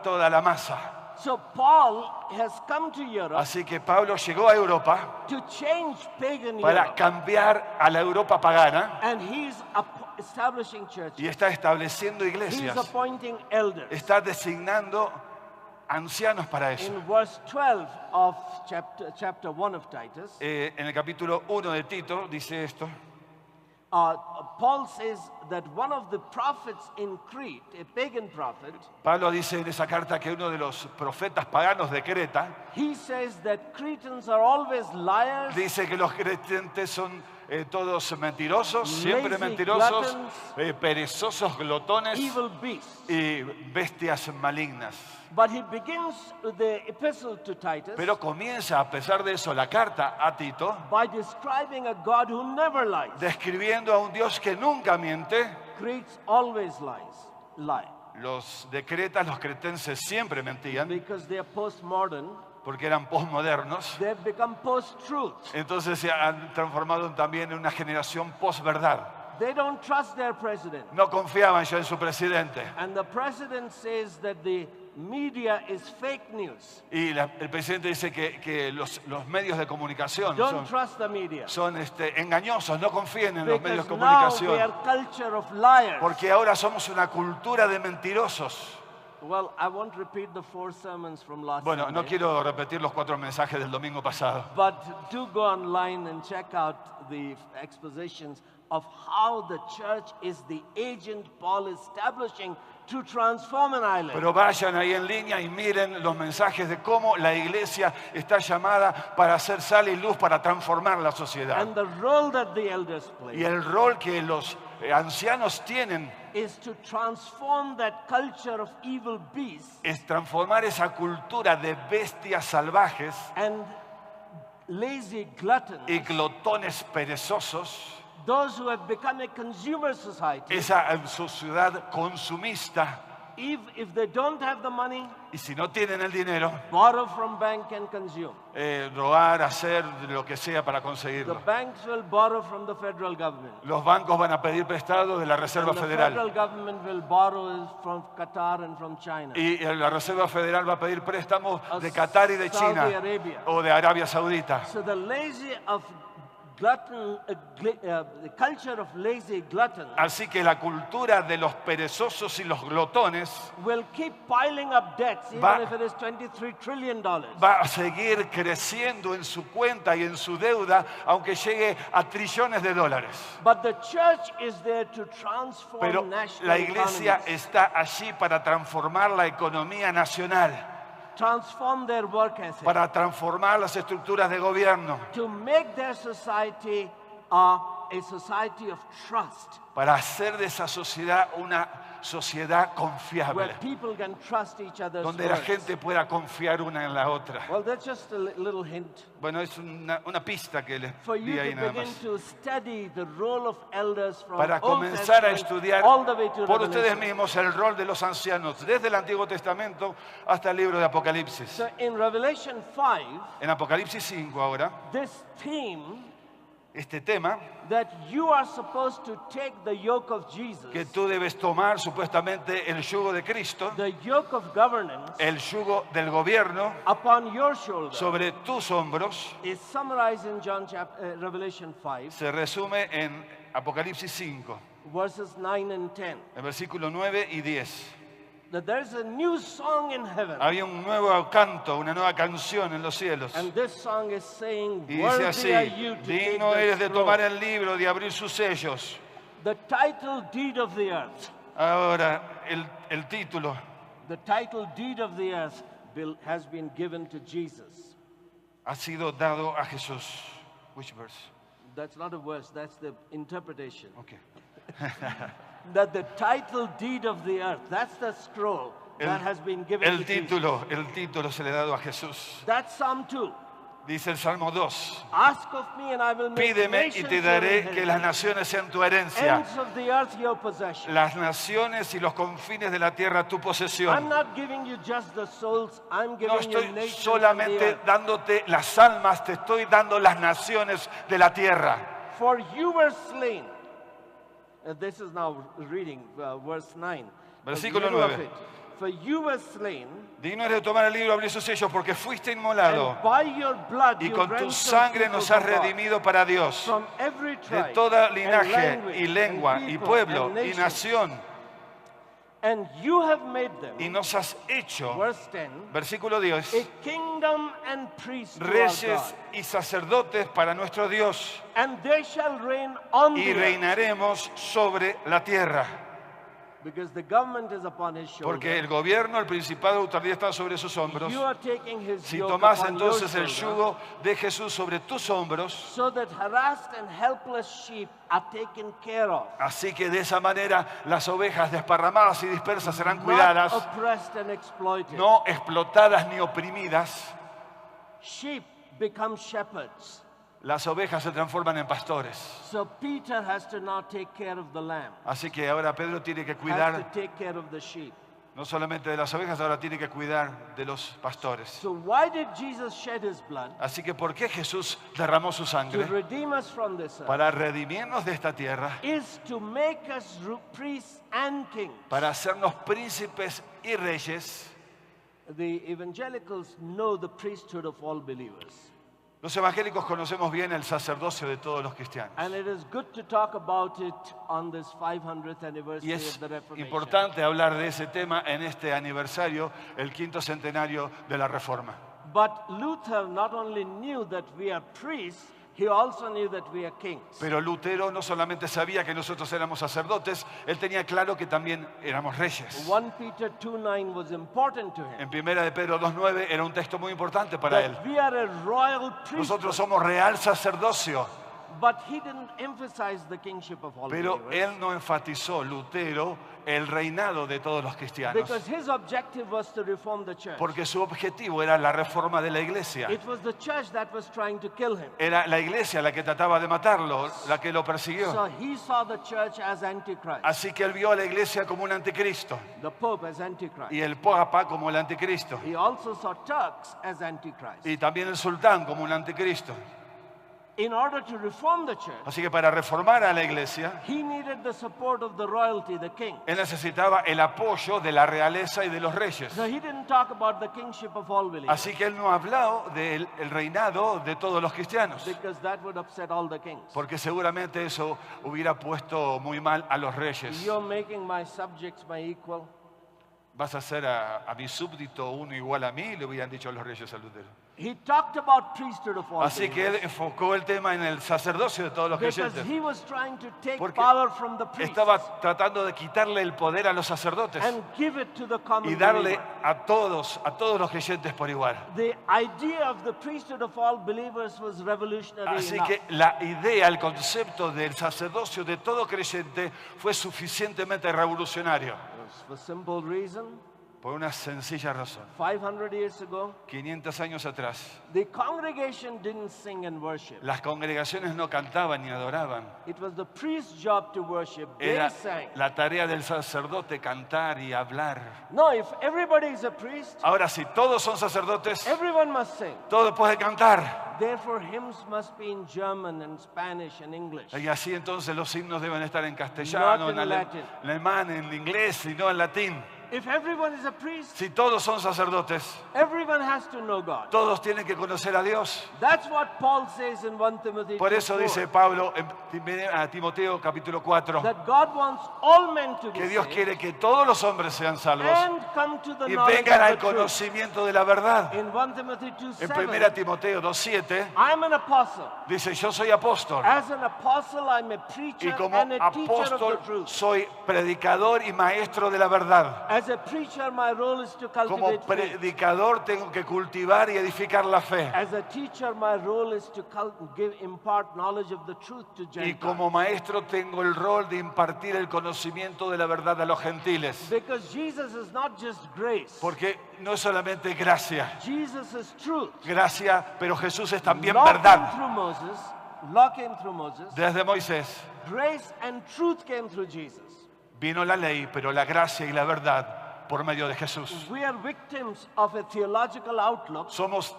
toda la masa. So Paul has come to Europe Así que Pablo llegó a Europa to change pagan para Europe, cambiar a la Europa pagana and he's establishing churches. y está estableciendo He's iglesias. appointing elders. Está designando ancianos para eso. In verse 12 of chapter 1 of Titus, En el capítulo 1 de Tito dice esto. Paul says that one of the prophets in Crete, a pagan prophet, Pablo dice en esa carta que uno de los profetas paganos de Creta he says that Cretans are always liars, dice que los cretenses son todos mentirosos, siempre Lazy mentirosos, gluttons, perezosos, glotones evil beasts. y bestias malignas. But he begins the epistle to Titus Pero comienza, a pesar de eso, la carta a Tito by describing a God who never lies. describiendo a un Dios que nunca miente. Cretes always lie. Los de Creta, los cretenses siempre mentían because they are postmodern. porque eran posmodernos. They've become post-truth. Entonces se han transformado también en una generación posverdad. They don't trust their president. No confiaban ya en su presidente. And the president says that the media is fake news. Y el presidente dice que los medios de comunicación Don't trust the media. son engañosos, no confíen en los medios Because de now comunicación. we are culture of liars. Porque ahora somos una cultura de mentirosos. Well, I won't repeat the 4 sermons from last Bueno, no Sunday, quiero repetir los 4 mensajes del domingo pasado. but do go online and check out the expositions of how the church is the agent Paul is establishing to transform an island. Pero vayan ahí en línea y miren los mensajes de cómo la iglesia está llamada para hacer sal y luz, para transformar la sociedad. And the role that the elders Y play el rol que los ancianos tienen is to transform that culture of evil beasts es transformar esa cultura de bestias salvajes and lazy gluttons, y glotones perezosos, those who have become a consumer society. esa sociedad consumista. If they don't have the money, Y si no tienen el dinero, borrow from bank and consume. robar, hacer lo que sea para The conseguirlo. banks will borrow from the federal government. Los bancos van a pedir prestado de la Reserva And the Federal. federal government will borrow from Qatar and from China. Y la Reserva Federal va a pedir préstamos Of de Qatar y de Saudi China Arabia. o de Arabia Saudita. So the culture of lazy gluttons Así que la cultura de los perezosos y los glotones will keep piling up debts, Va- even if it is $23 trillion. va a seguir creciendo en su cuenta y en su deuda, aunque llegue a trillones de dólares. But the church is there to transform Pero national la iglesia economies, está allí para transformar la economía nacional, transform their work ethic, para transformar las estructuras de gobierno, to make their society a society of trust, para hacer de esa sociedad una sociedad where confiable, people can trust each other's donde la words. gente pueda confiar una en la otra. Well, that's just a little hint Bueno, es una pista que les for you di ahí to nada begin más. to study the role of elders from Para Old comenzar a Testament estudiar all the way to por ustedes Revelation. mismos el rol de los ancianos, desde el Antiguo Testamento hasta el libro de Apocalipsis. So in Revelation 5, En Apocalipsis 5 ahora, this theme este tema that you are supposed to take the yoke of Jesus, que tú debes tomar supuestamente el yugo de Cristo, the yoke of governance el yugo del gobierno upon your shoulder, sobre tus hombros, is summarized in Revelation 5, se resume en Apocalipsis 5, verses 9 and 10. el versículo 9 y 10. That there's a new song in heaven, Había un nuevo canto, una nueva canción en los cielos. and this song is saying, Y dice "Worthy así: are you to take digno the eres de tomar scroll." el libro, de abrir sus sellos. The title deed of the earth, Ahora, el título, the title deed of the earth has been given to Jesus. ha sido dado a Jesús. Which verse? That's not a verse, that's the interpretation. Okay. That the title deed of the earth, that's the scroll that has been given El to Jesus. el título se le ha dado a Jesús. That's Psalm 2. Dice el Salmo 2. Ask of me and I will make Pídeme y nations te your daré que las inheritance, naciones sean tu herencia, ends of the earth your possession. las naciones y los confines de la tierra tu I'm posesión. not giving you just the souls, I'm No giving you estoy nations of the solamente earth. dándote las almas, te estoy dando las naciones de la tierra. For you were slain. This is now reading verse 9. Versículo The middle of 9. it. For you were slain, Digno eres de tomar el libro, abrir sus sellos, porque fuiste inmolado and by your blood y you con tu ransomed sangre people nos has from God, redimido para Dios, from every de tribe, toda and linaje language, y lengua and y people, pueblo and y nation. nación, And you have made them, y nos has hecho, verse 10, versículo 10, a kingdom and priests to our reyes God. y sacerdotes para nuestro Dios, And they shall reign on y the earth, reinaremos sobre la tierra. because the government is upon his shoulder. Porque el gobierno, el principado de autoridad está sobre sus hombros. You are taking his Si yoke tomás upon entonces your el shoulder, yugo de Jesús sobre tus hombros, so that harassed and helpless sheep are taken care of, así que de esa manera las ovejas desparramadas y dispersas serán not cuidadas, oppressed and exploited. no explotadas ni oprimidas. Sheep become shepherds. las ovejas se transforman en pastores. So Peter has to now take care of the lamb, Así que ahora Pedro tiene que has to cuidar take care of the sheep. no solamente de las ovejas, ahora tiene que cuidar de los pastores. So why did Jesus shed his blood? Así que ¿por qué Jesús derramó su To sangre? redeem us from this earth. Para redimirnos de esta tierra, Is to make us priests and kings. para hacernos príncipes y reyes. The evangelicals know the priesthood of all believers. Los evangélicos conocemos bien el sacerdocio de todos los cristianos. And it is good to talk about it on this 500th Y anniversary es of the Reformation. importante hablar de ese tema en este aniversario, el 5º centenario de la Reforma. But Luther not only knew that we are priests, he also knew that we are kings. Pero Lutero no solamente sabía que nosotros éramos sacerdotes, él tenía claro que también éramos reyes. 1 Peter 2:9 was important to him. En 1 de Pedro 2:9 era un texto muy importante para él. That we are a royal Nosotros priesthood. somos real sacerdocio, But he didn't emphasize the kingship of all pero believers. él no enfatizó, Lutero, el reinado de todos los cristianos, Because his objective was to reform the church. porque su objetivo era la reforma de la iglesia. It was the church that was trying to kill him. Era la iglesia la que trataba de matarlo, la que lo persiguió. So he saw the church as Antichrist, Así que él vio a la iglesia como un anticristo the Pope as Antichrist. y el Papa como el anticristo He also saw Turks as Antichrist. y también el sultán como un anticristo. In order to reform the church, Así que para reformar a la iglesia, he needed the support of the royalty, the king. él necesitaba el apoyo de la realeza y de los reyes. So he didn't talk about the kingship of all believers, Así que él no habló del el reinado de todos los cristianos, because that would upset all the kings. porque seguramente eso hubiera puesto muy mal a los reyes. You're making my subjects my equal. Vas a hacer a mi súbdito uno igual a mí, le hubieran dicho a los reyes a Lutero. He talked about priesthood of all Así que él believers, enfocó el tema en el sacerdocio de todos los because creyentes. he was trying to take Porque power from the priests Estaba tratando de quitarle el poder a los sacerdotes and give it to the common y darle believer. a todos los creyentes por igual. The idea of the priesthood of all believers was revolutionary Así enough. que la idea, el concepto del sacerdocio de todo creyente fue suficientemente revolucionario Yes, for simple reason, por una sencilla razón. 500 years ago, 500 años atrás, the congregation didn't sing and worship. las congregaciones no cantaban ni adoraban. It was the priest's job to worship. They Era sang. la tarea del sacerdote cantar y hablar. No, if everybody is a priest, Ahora, si todos son sacerdotes, everyone must sing. todos pueden cantar. Therefore, hymns must be in German and Spanish and English. Y así entonces los himnos deben estar en castellano, Not in en Latin. alemán, en inglés y no en latín. If everyone is a priest, Si todos son sacerdotes, everyone has to know God. todos tienen que conocer a Dios. That's what Paul says in 1 Timothy Por eso 2:4, dice Pablo en a Timoteo capítulo 4 that God wants all men to que be Dios saved quiere que todos los hombres sean salvos and come to the y knowledge vengan of al the truth. conocimiento de la verdad. In 1 Timothy En 2:7, 1 Timoteo 2:7 I'm an apostle. dice, yo soy apóstol As an apostle, I'm a y preacher como and a teacher of apóstol the truth. soy predicador y maestro de la verdad. As a preacher, my role is to Como cultivate faith. predicador tengo que cultivar y edificar la fe. As a teacher, my role is to impart knowledge of the truth to Y Gentiles. como maestro tengo el rol de impartir el conocimiento de la verdad a los gentiles. Because Jesus is not just grace. Porque no es solamente gracia, Jesus is truth. gracia, pero Jesús es también Law came verdad. through Moses. Law came through Moses. Desde Moisés Grace and truth came through Jesus. vino la ley, pero la gracia y la verdad por medio de Jesús. We are victims of a theological outlook Somos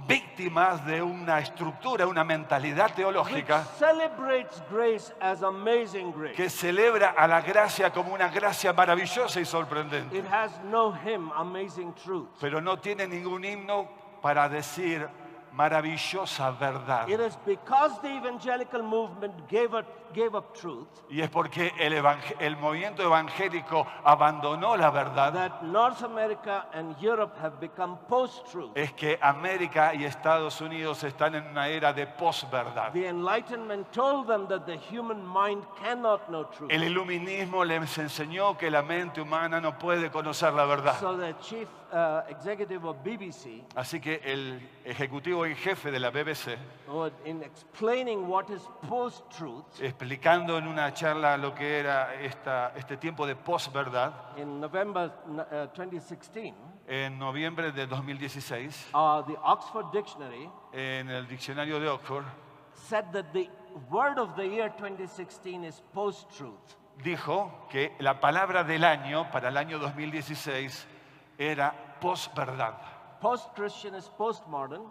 víctimas de una estructura, una mentalidad which teológica celebrates grace as amazing grace. que celebra a la gracia como una gracia maravillosa y sorprendente. It has no hymn, amazing truth. Pero no tiene ningún himno para decir maravillosa verdad. It is because the evangelical movement gave up truth Y es porque el movimiento evangélico abandonó la verdad, that North America and Europe have become post-truth. es que América y Estados Unidos están en una era de posverdad. The Enlightenment told them that the human mind cannot know truth. El iluminismo les enseñó que la mente humana no puede conocer la verdad. So the chief executive of BBC, Así que el ejecutivo en jefe de la BBC, in explaining what is post-truth, explicando en una charla lo que era este tiempo de posverdad, in November 2016, en noviembre de 2016, the Oxford Dictionary en el diccionario de Oxford, said that the word of the year 2016 is post-truth. Dijo que la palabra del año para el año 2016 era posverdad. Post-Christian is postmodern.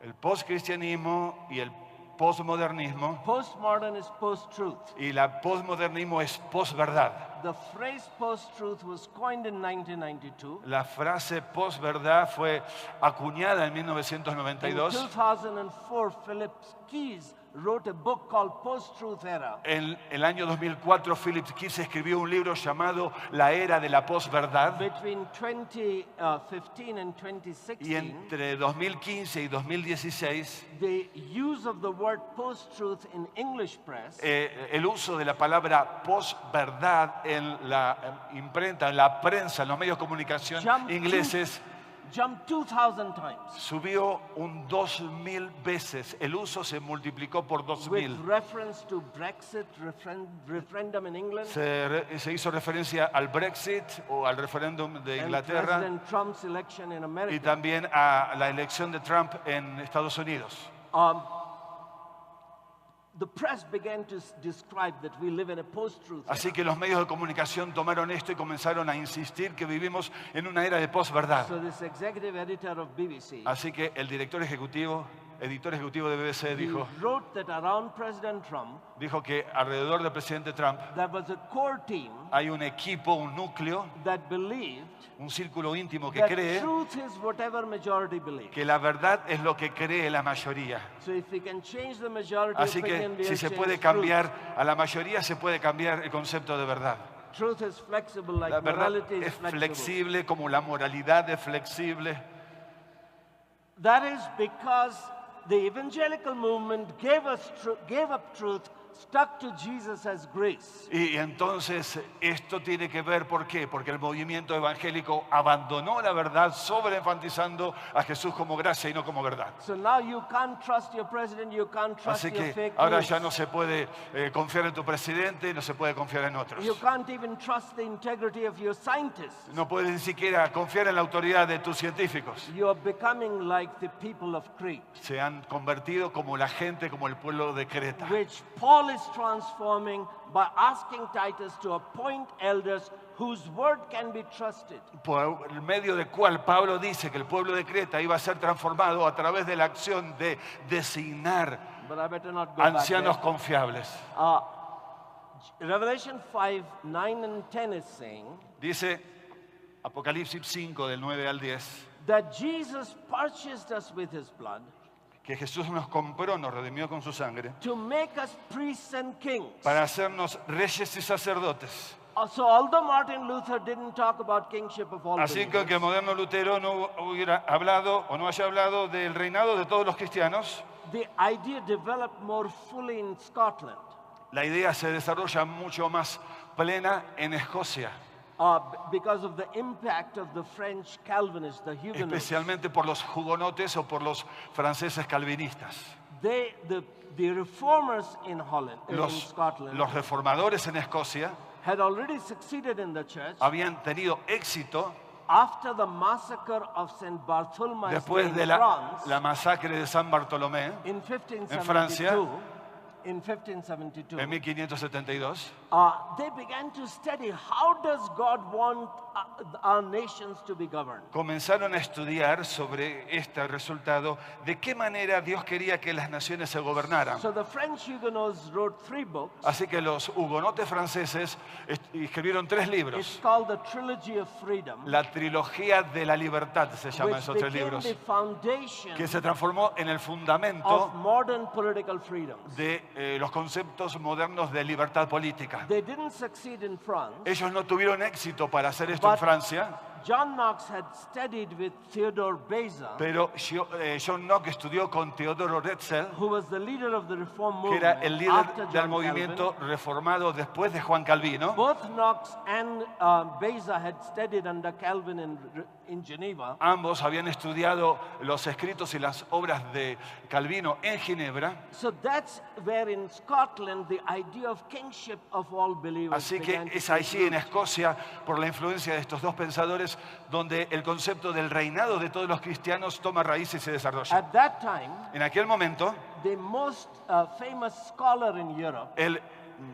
El poscristianismo y el posmodernismo, Postmodern is post-truth. y la posmodernismo es posverdad. The phrase post-truth was coined in 1992. La frase posverdad fue acuñada en In 1992. 2004, Philip Keys wrote a book called Post-Truth Era. En el año 2004, Philip Keys escribió un libro llamado La Era de la Posverdad. Between 2015 and Y 2016, entre 2015 y 2016, the use of the word post-truth in English press el uso de la palabra posverdad en la imprenta, en la prensa, en los medios de comunicación ingleses, jumped 2,000 times. subió un 2000 veces. El uso se multiplicó por With 2000. reference to Brexit referendum in England Se hizo referencia al Brexit o al referéndum de and Inglaterra President Trump's election in y America. también a la elección de Trump en Estados Unidos. The press began to describe that we live in a post-truth era. Así que los medios de comunicación tomaron esto y comenzaron a insistir que vivimos en una era de posverdad. So this executive editor of BBC Así que el editor ejecutivo de BBC dijo wrote that around President Trump que alrededor del presidente Trump there was a core team hay un equipo, un núcleo, that believed un círculo íntimo que that cree truth is whatever majority believes. que la verdad es lo que cree la mayoría. So if we can change the majority Así opinion, que we'll si se change puede truth. cambiar a la mayoría, se puede cambiar el concepto de verdad. Truth is flexible like La verdad morality is es flexible. flexible como la moralidad es flexible. That is because the evangelical movement gave up truth, stuck to Jesus as grace. Y entonces esto tiene que ver, ¿por qué? Porque el movimiento evangélico abandonó la verdad, sobreenfatizando a Jesús como gracia y no como verdad. So now you can't trust your president, you can't trust Así your que fake ahora news. ya no se puede confiar en tu presidente, no se puede confiar en otros. You can't even trust the integrity of your scientists. No puedes ni siquiera confiar en la autoridad de tus científicos. You are becoming like the people of Crete, Se han convertido como la gente, como el pueblo de Creta. which Paul is transforming by asking Titus to appoint elders whose word can be trusted. Por el medio del cual Pablo dice que el pueblo de Creta iba a ser transformado a través de la acción de designar But I better not go ancianos back confiables. there. Revelation 5, 9 and 10 is saying Dice Apocalipsis 5 del 9 al 10 that Jesus purchased us with his blood que Jesús nos compró, nos redimió con su sangre to make us priests and kings. para hacernos reyes y sacerdotes. So although Martin Luther didn't talk about kingship of all Así que aunque el believers, moderno Lutero no hubiera hablado o no haya hablado del reinado de todos los cristianos, the idea developed more fully in Scotland, la idea se desarrolla mucho más plena en Escocia, because of the impact of the French Calvinists, the Huguenots. especialmente por los hugonotes o por los franceses calvinistas. The reformers in Holland, in Scotland, Los reformadores en Escocia had already succeeded in the church habían tenido éxito after the massacre of St. Bartholomew's Day después de in la France masacre de San Bartolomé in 1572. Francia. In 1572, en 1572. they began to study how does God want our nations to be governed. Comenzaron a estudiar sobre este resultado, de qué manera Dios quería que las naciones se gobernaran. So the French Huguenots wrote 3 books. Así que los hugonotes franceses escribieron 3 It's libros. called the Trilogy of Freedom, La trilogía de la libertad se llama which esos 3 became libros, the foundation que se transformó en el of fundamento modern political freedoms. de los conceptos modernos de libertad política. They didn't succeed in France, Ellos no tuvieron éxito para hacer esto en But- Francia, John Knox had studied with Theodore Beza, pero John Knox estudió con Teodoro Herzl, who was the leader of the Reform que movement era el líder after del John movimiento Calvin. reformado después de Juan Calvino. Both Knox and Beza had studied under Calvin in Geneva. Ambos habían estudiado los escritos y las obras de Calvino en Ginebra. So that's where in Scotland the idea of kingship of all believers Así que began to es take allí en root. Escocia, por la influencia de estos dos pensadores, entonces donde el concepto del reinado de todos los cristianos toma raíz y se desarrolla. At that time, En aquel momento, the most famous scholar in Europe el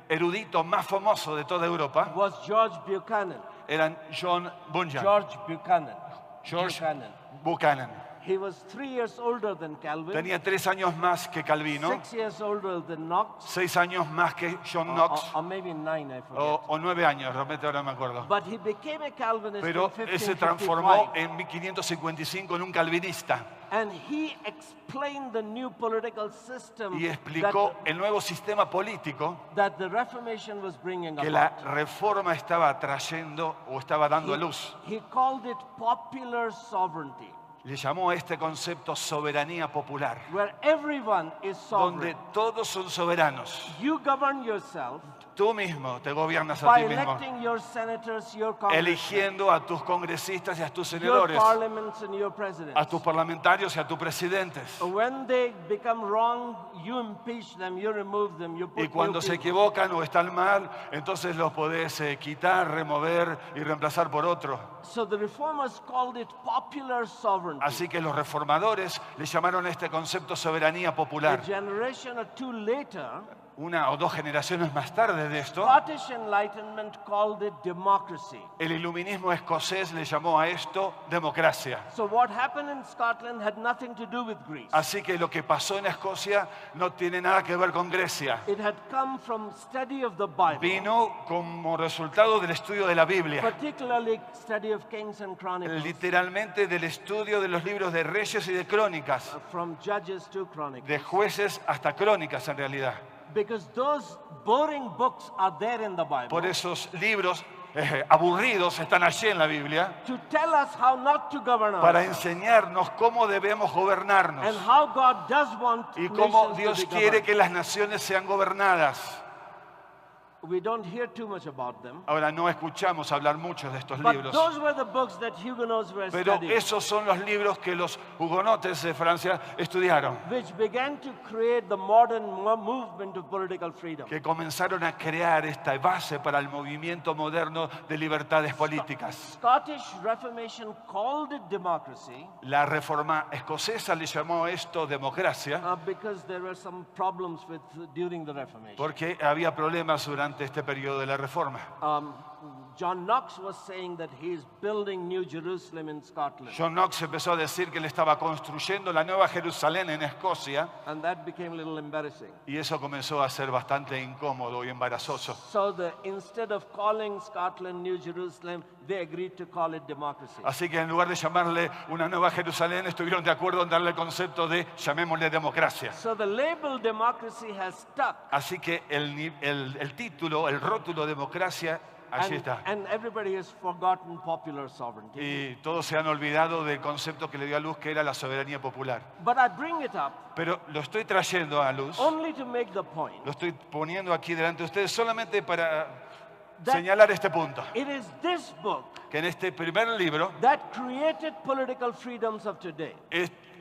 erudito más famoso de toda Europa was George Buchanan. eran John Bunyan, George Buchanan. George Buchanan. Buchanan. He was 3 years older than Calvin, Tenía 3 años más que Calvino, 6 years older than Knox, 6 años más que John Knox, or maybe 9, I forget. o 9 años, realmente ahora no me acuerdo. But he became a Calvinist Pero in él se transformó 1555. en 1555 en un calvinista And he explained the new political system y explicó el nuevo sistema político that the Reformation was bringing que la about. reforma estaba trayendo o estaba dando a luz. He called it popular sovereignty, Le llamó a este concepto soberanía popular, where everyone is donde sovereign. todos son soberanos. You govern yourself Tú mismo te gobiernas a by ti mismo, electing your senators, your congressmen, eligiendo a tus congresistas y a tus your senadores, parliaments and your presidents. a tus parlamentarios y a tus presidentes. When they become wrong, you impeach them, you remove them, you put Y cuando new se people. equivocan o están mal, entonces los podés quitar, remover y reemplazar por otro. So the reformers called it popular sovereignty. Así que los reformadores le llamaron a este concepto soberanía A popular. generation or two later, Una o dos generaciones más tarde de esto, Scottish Enlightenment called it democracy. el iluminismo escocés le llamó a esto democracia. So what happened in Scotland had nothing to do with Greece. Así que lo que pasó en Escocia no tiene nada que ver con Grecia. It had come from study of the Bible, Vino como resultado del estudio de la Biblia, particularly study of Kings and Chronicles, literalmente del estudio de los libros de Reyes y de Crónicas, from Judges to Chronicles. de Jueces hasta Crónicas en realidad. Because those boring books are there in the Bible Por esos libros aburridos están allí en la Biblia to tell us how not to govern para ourselves enseñarnos cómo debemos gobernarnos and how God does want y cómo nations Dios to be quiere governed. que las naciones sean gobernadas. We don't hear too much about them. Ahora no escuchamos hablar mucho de estos But libros, those were the books that Huguenots were pero studying, esos son los libros que los hugonotes de Francia estudiaron, which began to create the modern movement of political freedom. que comenzaron a crear esta base para el movimiento moderno de libertades políticas. Scottish Reformation called it democracy La reforma escocesa le llamó esto democracia because there were some problems during the Reformation. porque había problemas durante este periodo de la reforma. John Knox was saying that he is building New Jerusalem in Scotland, John Knox empezó a decir que él estaba construyendo la Nueva Jerusalén en Escocia and that became a little embarrassing. y eso comenzó a ser bastante incómodo y embarazoso. So instead of calling Scotland New Jerusalem, they agreed to call it democracy. Así que en lugar de llamarle una Nueva Jerusalén, estuvieron de acuerdo en darle el concepto de llamémosle democracia. So the label democracy has stuck. Así que el título, el rótulo democracia, allí está. And everybody has forgotten popular sovereignty. Y todos se han olvidado del concepto que le dio a luz, que era la soberanía popular. But I bring it up Pero lo estoy trayendo a luz, only to make the point lo estoy poniendo aquí delante de ustedes solamente para That- señalar este punto. it is this book Que en este primer libro that created political freedoms of today,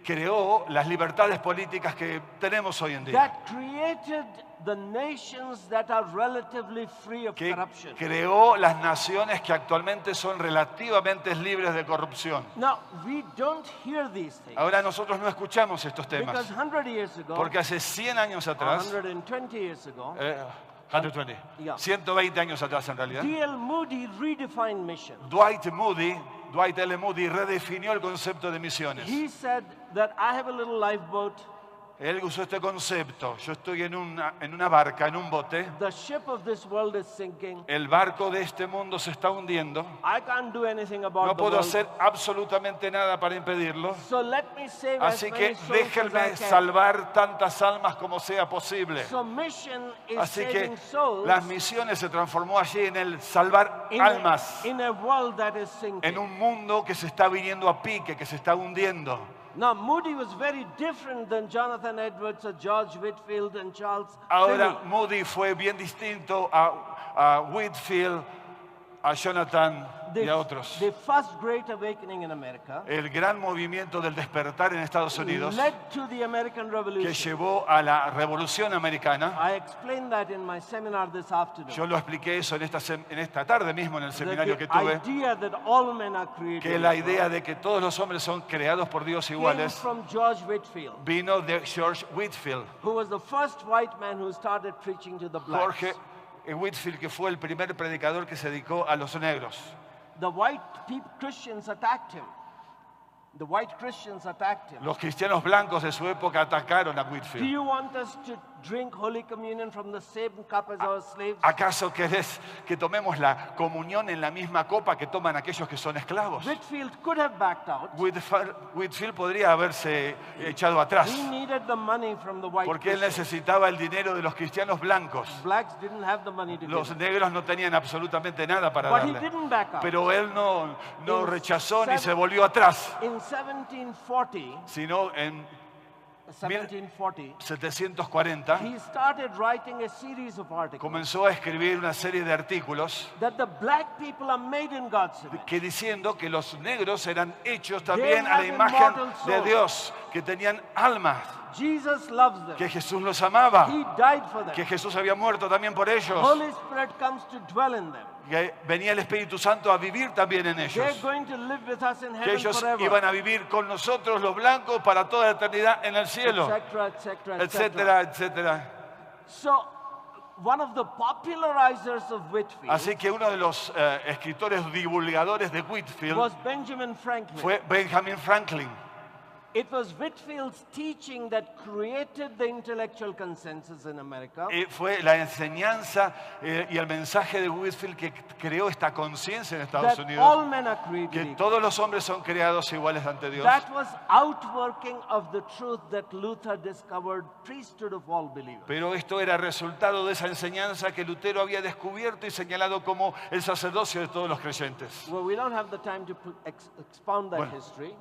creó las libertades políticas que tenemos hoy en día. that created the nations that are relatively free of Que corruption. creó las naciones que actualmente son relativamente libres de corrupción. Now, we don't hear these things Ahora nosotros no escuchamos estos because temas, 100 years ago, porque hace 100 años or atrás, 120 years ago, 120, Yeah. 120 años atrás en realidad, D.L. Moody redefined mission. Dwight L. Moody redefinió el concepto de misiones. He said that I have a little lifeboat. Él usó este concepto. Yo estoy en una barca, en un bote. The ship of this world is sinking. El barco de este mundo se está hundiendo. I can't do anything about No the puedo world. hacer absolutamente nada para impedirlo. So let me save Así as que many souls as I déjenme can. salvar tantas almas como sea posible. So mission is Así que saving souls las misiones se transformó allí en el salvar in almas in a world that is sinking. en un mundo que se está viniendo a pique, que se está hundiendo. Now, Moody was very different than Jonathan Edwards or George Whitefield and Charles Ahora Finney. Moody fue bien distinto a Whitfield, a Jonathan y a otros. the first great awakening in America El gran movimiento del despertar en Estados Unidos led to the American que Revolution. llevó a la Revolución Americana. I explained that in my seminar this afternoon. Yo lo expliqué eso en esta tarde mismo en el seminario que The tuve, idea that all men are created que la equal idea de que todos los hombres son creados por Dios came iguales from George Whitefield, vino de George Whitefield. who was the first white man who started preaching to the blacks. Jorge Whitefield, que fue el primer predicador que se dedicó a los negros. The white Christians attacked him. The white Christians attacked him. Los cristianos blancos de su época atacaron a Do Whitefield. you want us to drink Holy Communion from the same cup as our slaves? ¿Acaso querés que tomemos la comunión en la misma copa que toman aquellos que son esclavos? Whitefield could have backed out. Whitefield podría haberse echado atrás, He needed the money from the white porque él Christians. necesitaba el dinero de los cristianos blancos. Blacks didn't have the money to Los give. negros no tenían absolutamente nada para But he darle. didn't back out. Pero él no In rechazó ni seven- se volvió atrás, In 1740, sino en 1740, 740 he started writing a series of articles comenzó a escribir una serie de artículos that the black people are made in God's image. que diciendo que los negros eran hechos también a la have imagen immortal de souls. Dios, que tenían almas, Jesus loves them. que Jesús los amaba, He died for them. que Jesús había muerto también por ellos, Holy Spirit comes to dwell in them. que venía el Espíritu Santo a vivir también en They're ellos, going to live with us in que heaven ellos forever. iban a vivir con nosotros los blancos para toda la eternidad en el cielo, Etcétera, etcétera, etcétera. etcétera, etcétera. So, one of the popularizers of Whitefield Así que uno de los escritores divulgadores de Whitefield was Benjamin Franklin. fue Benjamin Franklin. It was Whitefield's teaching that created the intellectual consensus in America. Fue la enseñanza y el mensaje de Whitefield que creó esta conciencia en Estados That Unidos, all men are que created equal. todos los hombres son creados iguales ante Dios. That was outworking of the truth that Luther discovered, priesthood of all believers. Pero esto era resultado de esa enseñanza que Lutero había descubierto y señalado como el sacerdocio de todos los creyentes. Well, we don't have the time to expound that Bueno. history.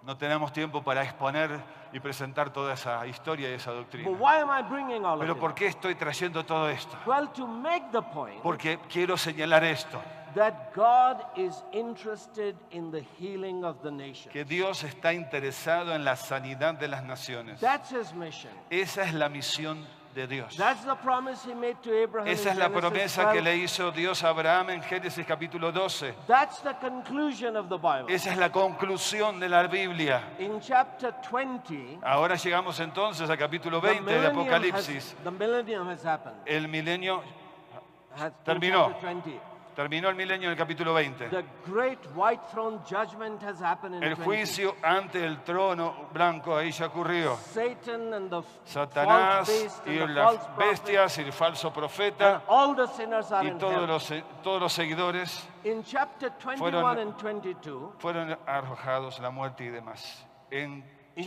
No tenemos tiempo para exponer y presentar toda esa historia y esa But doctrina. why am I bringing all Pero of ¿por it? qué estoy trayendo todo esto? Well, to make the point Porque quiero señalar esto, that God is interested in the healing of the nation. que Dios está interesado en la sanidad de las naciones. That's his mission. Esa es la misión de Dios. That's the promise he made to Abraham Esa es in la Genesis promesa que 12. le hizo Dios a Abraham en Génesis capítulo 12. That's the conclusion of the Bible. Esa es la conclusión de la Biblia. In chapter 20, Ahora llegamos entonces al capítulo the 20 de millennium Apocalipsis. the millennium has happened. El milenio In terminó. chapter 20. Terminó el milenio en el capítulo 20. The great white throne judgment has happened in El 20. juicio ante el trono blanco ahí ya ocurrió. Satan and the Satanás false beast y and the las false prophet, bestias y el falso and profeta all the sinners are y in todos hell. los seguidores In chapter 21 fueron- and 22, fueron arrojados a la muerte y demás. in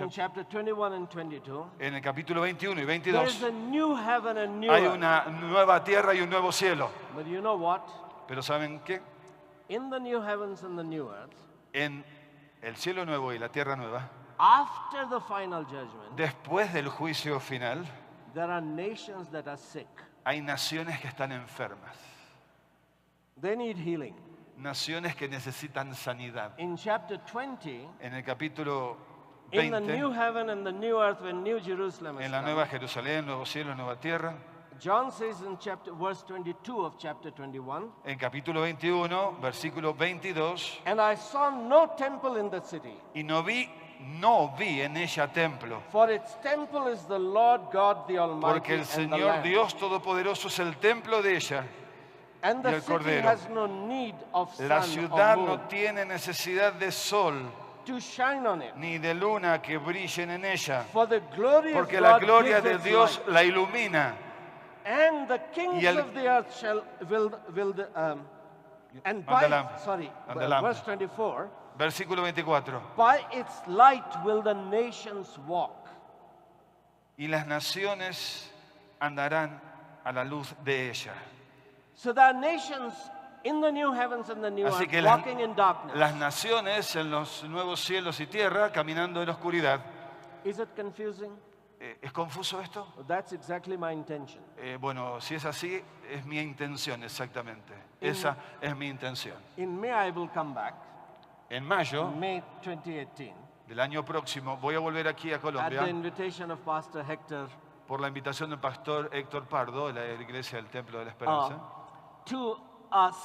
chapter 21 and 22, En el capítulo 21 y there 22 is a new heaven and new hay earth. una nueva tierra y un nuevo cielo. But you know what? Pero ¿saben qué? In the new heavens and the new earth, En el cielo nuevo y la tierra nueva, after the final judgment, después del juicio final, there are nations that are sick. hay naciones que están enfermas, They need healing. naciones que necesitan sanidad. In chapter 20, En el capítulo in the 20, new heaven and the new earth, when New Jerusalem is en la come, nueva Jerusalén, nuevo cielo, nueva tierra, John says in verse 22 of chapter 21, en capítulo 21, versículo 22, and I saw no temple in the city, y no vi en ella templo, for its temple is the Lord God the Almighty porque el and the Señor Lamb. Dios Todopoderoso es el templo de ella. And y the el city Cordero. has no need of La sun ciudad or no moon tiene necesidad de sol to shine on it, ni de luna que brillen en ella, for the glory of porque la God gloria gives de its Dios light. la ilumina. And the kings Y el- of the earth and by, And the Lamb. sorry, And the Lamb. verse 24, Versículo 24. by its light will the nations walk. Y las naciones andarán a la luz de ella. So there are nations in the new heavens and the new Así earth que walking in darkness. las naciones en los nuevos cielos y tierra caminando en la oscuridad. Is it confusing? ¿Es confuso esto? That's exactly my intention. Bueno, si es así, es mi intención exactamente. Esa es mi intención. In May, I will come back, En mayo May 2018, del año próximo voy a volver aquí a at the Colombia invitation of Pastor Hector, por la invitación del pastor Héctor Pardo de la Iglesia del Templo de la Esperanza, to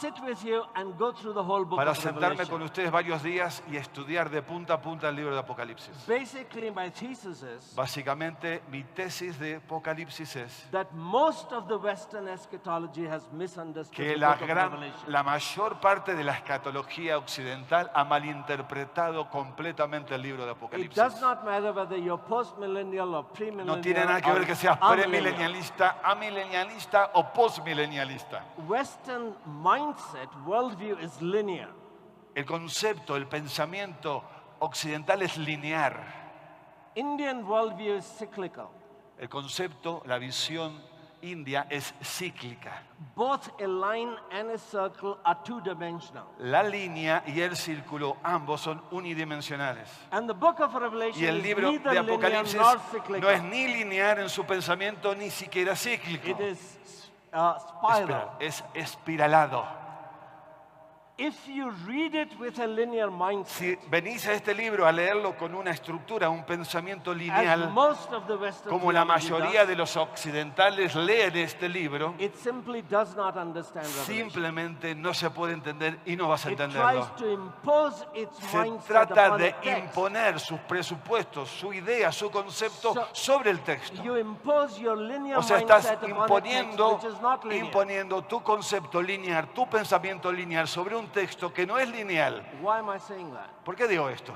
sit with you and go through the whole book para of sentarme Revelation. con ustedes varios días y estudiar de punta a punta el libro de Apocalipsis. Basically, my thesis is Básicamente, mi tesis de Apocalipsis es that most of the Western eschatology has misunderstood que the la book of Revelation. mayor parte de la escatología occidental ha malinterpretado completamente el libro de It Apocalipsis. does not matter whether you're postmillennial or premillennial. No tiene nada que ver que seas or premilenialista, amilenialista o postmilenialista. Western mindset, worldview is linear. El concepto, el pensamiento occidental es lineal. Indian worldview is cyclical. El concepto, la visión india es cíclica. Both a line and a circle are two-dimensional. La línea y el círculo ambos son unidimensionales. And the book of Revelation Y el is libro neither de linear Apocalipsis nor no cyclical. es ni lineal en su pensamiento ni siquiera cíclico. It is spiral. Es espiralado. If you read it with a linear mindset, Si venís a este libro a leerlo con una estructura, un pensamiento as lineal, most of the Western como la theology mayoría does, de los occidentales leen este libro, it simply does not understand Revelation. simplemente no se puede entender y no vas a It entenderlo. tries to impose its Se mindset trata upon de a text. imponer sus presupuestos, su idea, su concepto So, sobre el texto. You impose your linear O sea, estás mindset upon a text imponiendo, which is not linear. imponiendo tu concepto lineal, tu pensamiento lineal sobre un texto que no es lineal. Why am I saying that? ¿Por qué digo esto?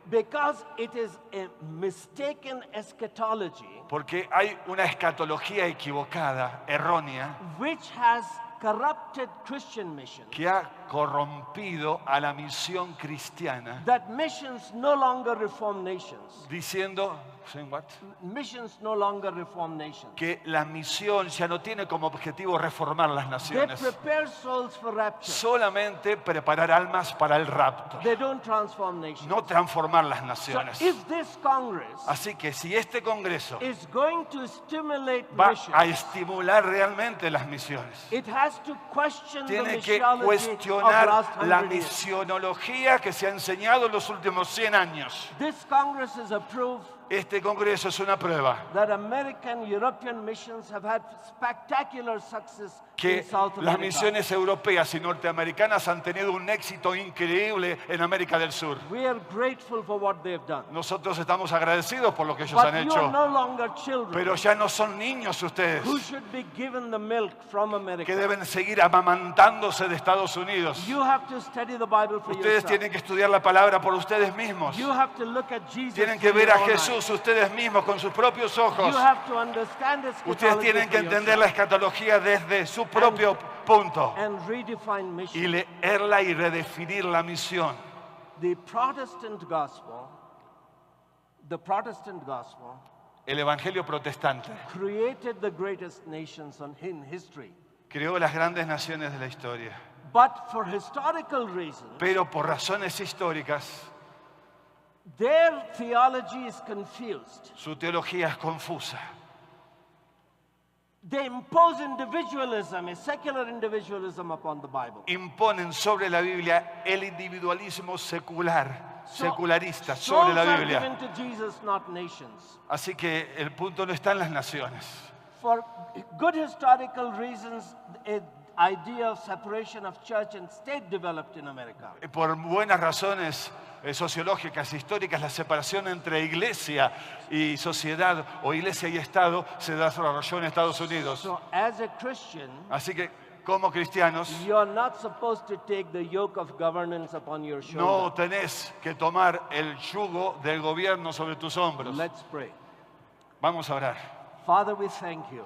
Because it is a mistaken eschatology Porque hay una escatología equivocada, errónea, which has corrupted Christian missions. que ha corrompido a la misión cristiana, That missions no longer reform nations. diciendo saying what? Missions no longer reform nations. Que la misión ya no tiene como objetivo reformar las They naciones, prepare souls for rapture. solamente preparar almas para el rapto, They don't transform nations. no transformar las So naciones. if this Congress Así que si este Congreso is going to stimulate va a missions, estimular realmente las misiones, it has to question the tiene que missiology of cuestionar last la 100 years. misionología que se ha enseñado en los últimos 100 años. This Congress is a proof Este Congreso es una prueba that American, European missions have had spectacular success in que South las America. misiones europeas y norteamericanas han tenido un éxito increíble en América del Sur. We are grateful for what they've done. Nosotros estamos agradecidos por lo que ellos But han you are hecho, no longer children pero ya no son niños ustedes who should be given the milk from que America. deben seguir amamantándose de Estados Unidos. You have to study the Bible for Ustedes yourself. tienen que estudiar la palabra por ustedes mismos. You have to look at Jesus Tienen que with ver your a own eyes. Jesús ustedes mismos con sus propios ojos. You have to understand Ustedes eschatology tienen que for entender la yourself escatología desde su propio punto and redefine y mission. leerla y redefinir la misión. The Protestant gospel El evangelio protestante created the greatest nations in history. creó las grandes naciones de la historia, But for historical reasons, pero por razones históricas their theology is confused. su teología es confusa. They impose individualism, a secular individualism upon the Bible. Imponen sobre la Biblia el individualismo secular, So- secularista sobre la souls are Biblia. given to Jesus, not nations. Así que el punto no está en las naciones. For good historical reasons, an idea of separation of church and state developed in America. Por buenas razones sociológicas, históricas, la separación entre iglesia y sociedad o iglesia y Estado se desarrolló en Estados Unidos. So as a Christian, Así que como cristianos you're not supposed to take the yoke of governance upon your no shoulder. tenés que tomar el yugo del gobierno sobre tus hombros. Let's pray. Vamos a orar. Father, we thank you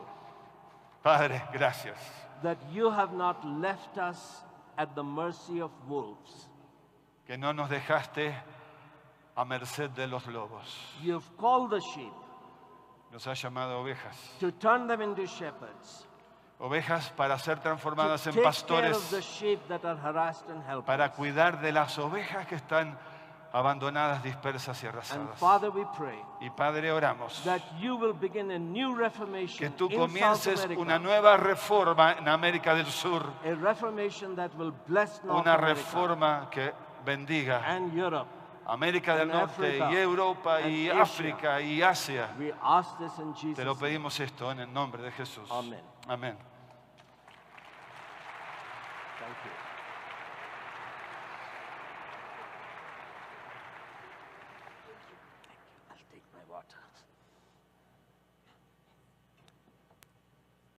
Padre, gracias. that you have not left us at the mercy of wolves. Que no nos dejaste a merced de los lobos. You've called the sheep Nos has llamado ovejas. to turn them into shepherds, Ovejas para ser to transformadas en take care of the pastores, sheep that are harassed and para helpless. cuidar de las ovejas que están abandonadas, dispersas y And arrasadas. Father, we pray Y Padre, oramos that you will begin a new que reformation tú in South comiences America. una nueva reforma en América del Sur, A reformation that will bless North una America reforma que bendiga and Europe. América del and Norte Africa y Europa y and Asia. África y Asia. We ask this in Jesus' Te lo name. pedimos esto en el nombre de Jesús. Amén. Amén. Thank you. I'll take my water.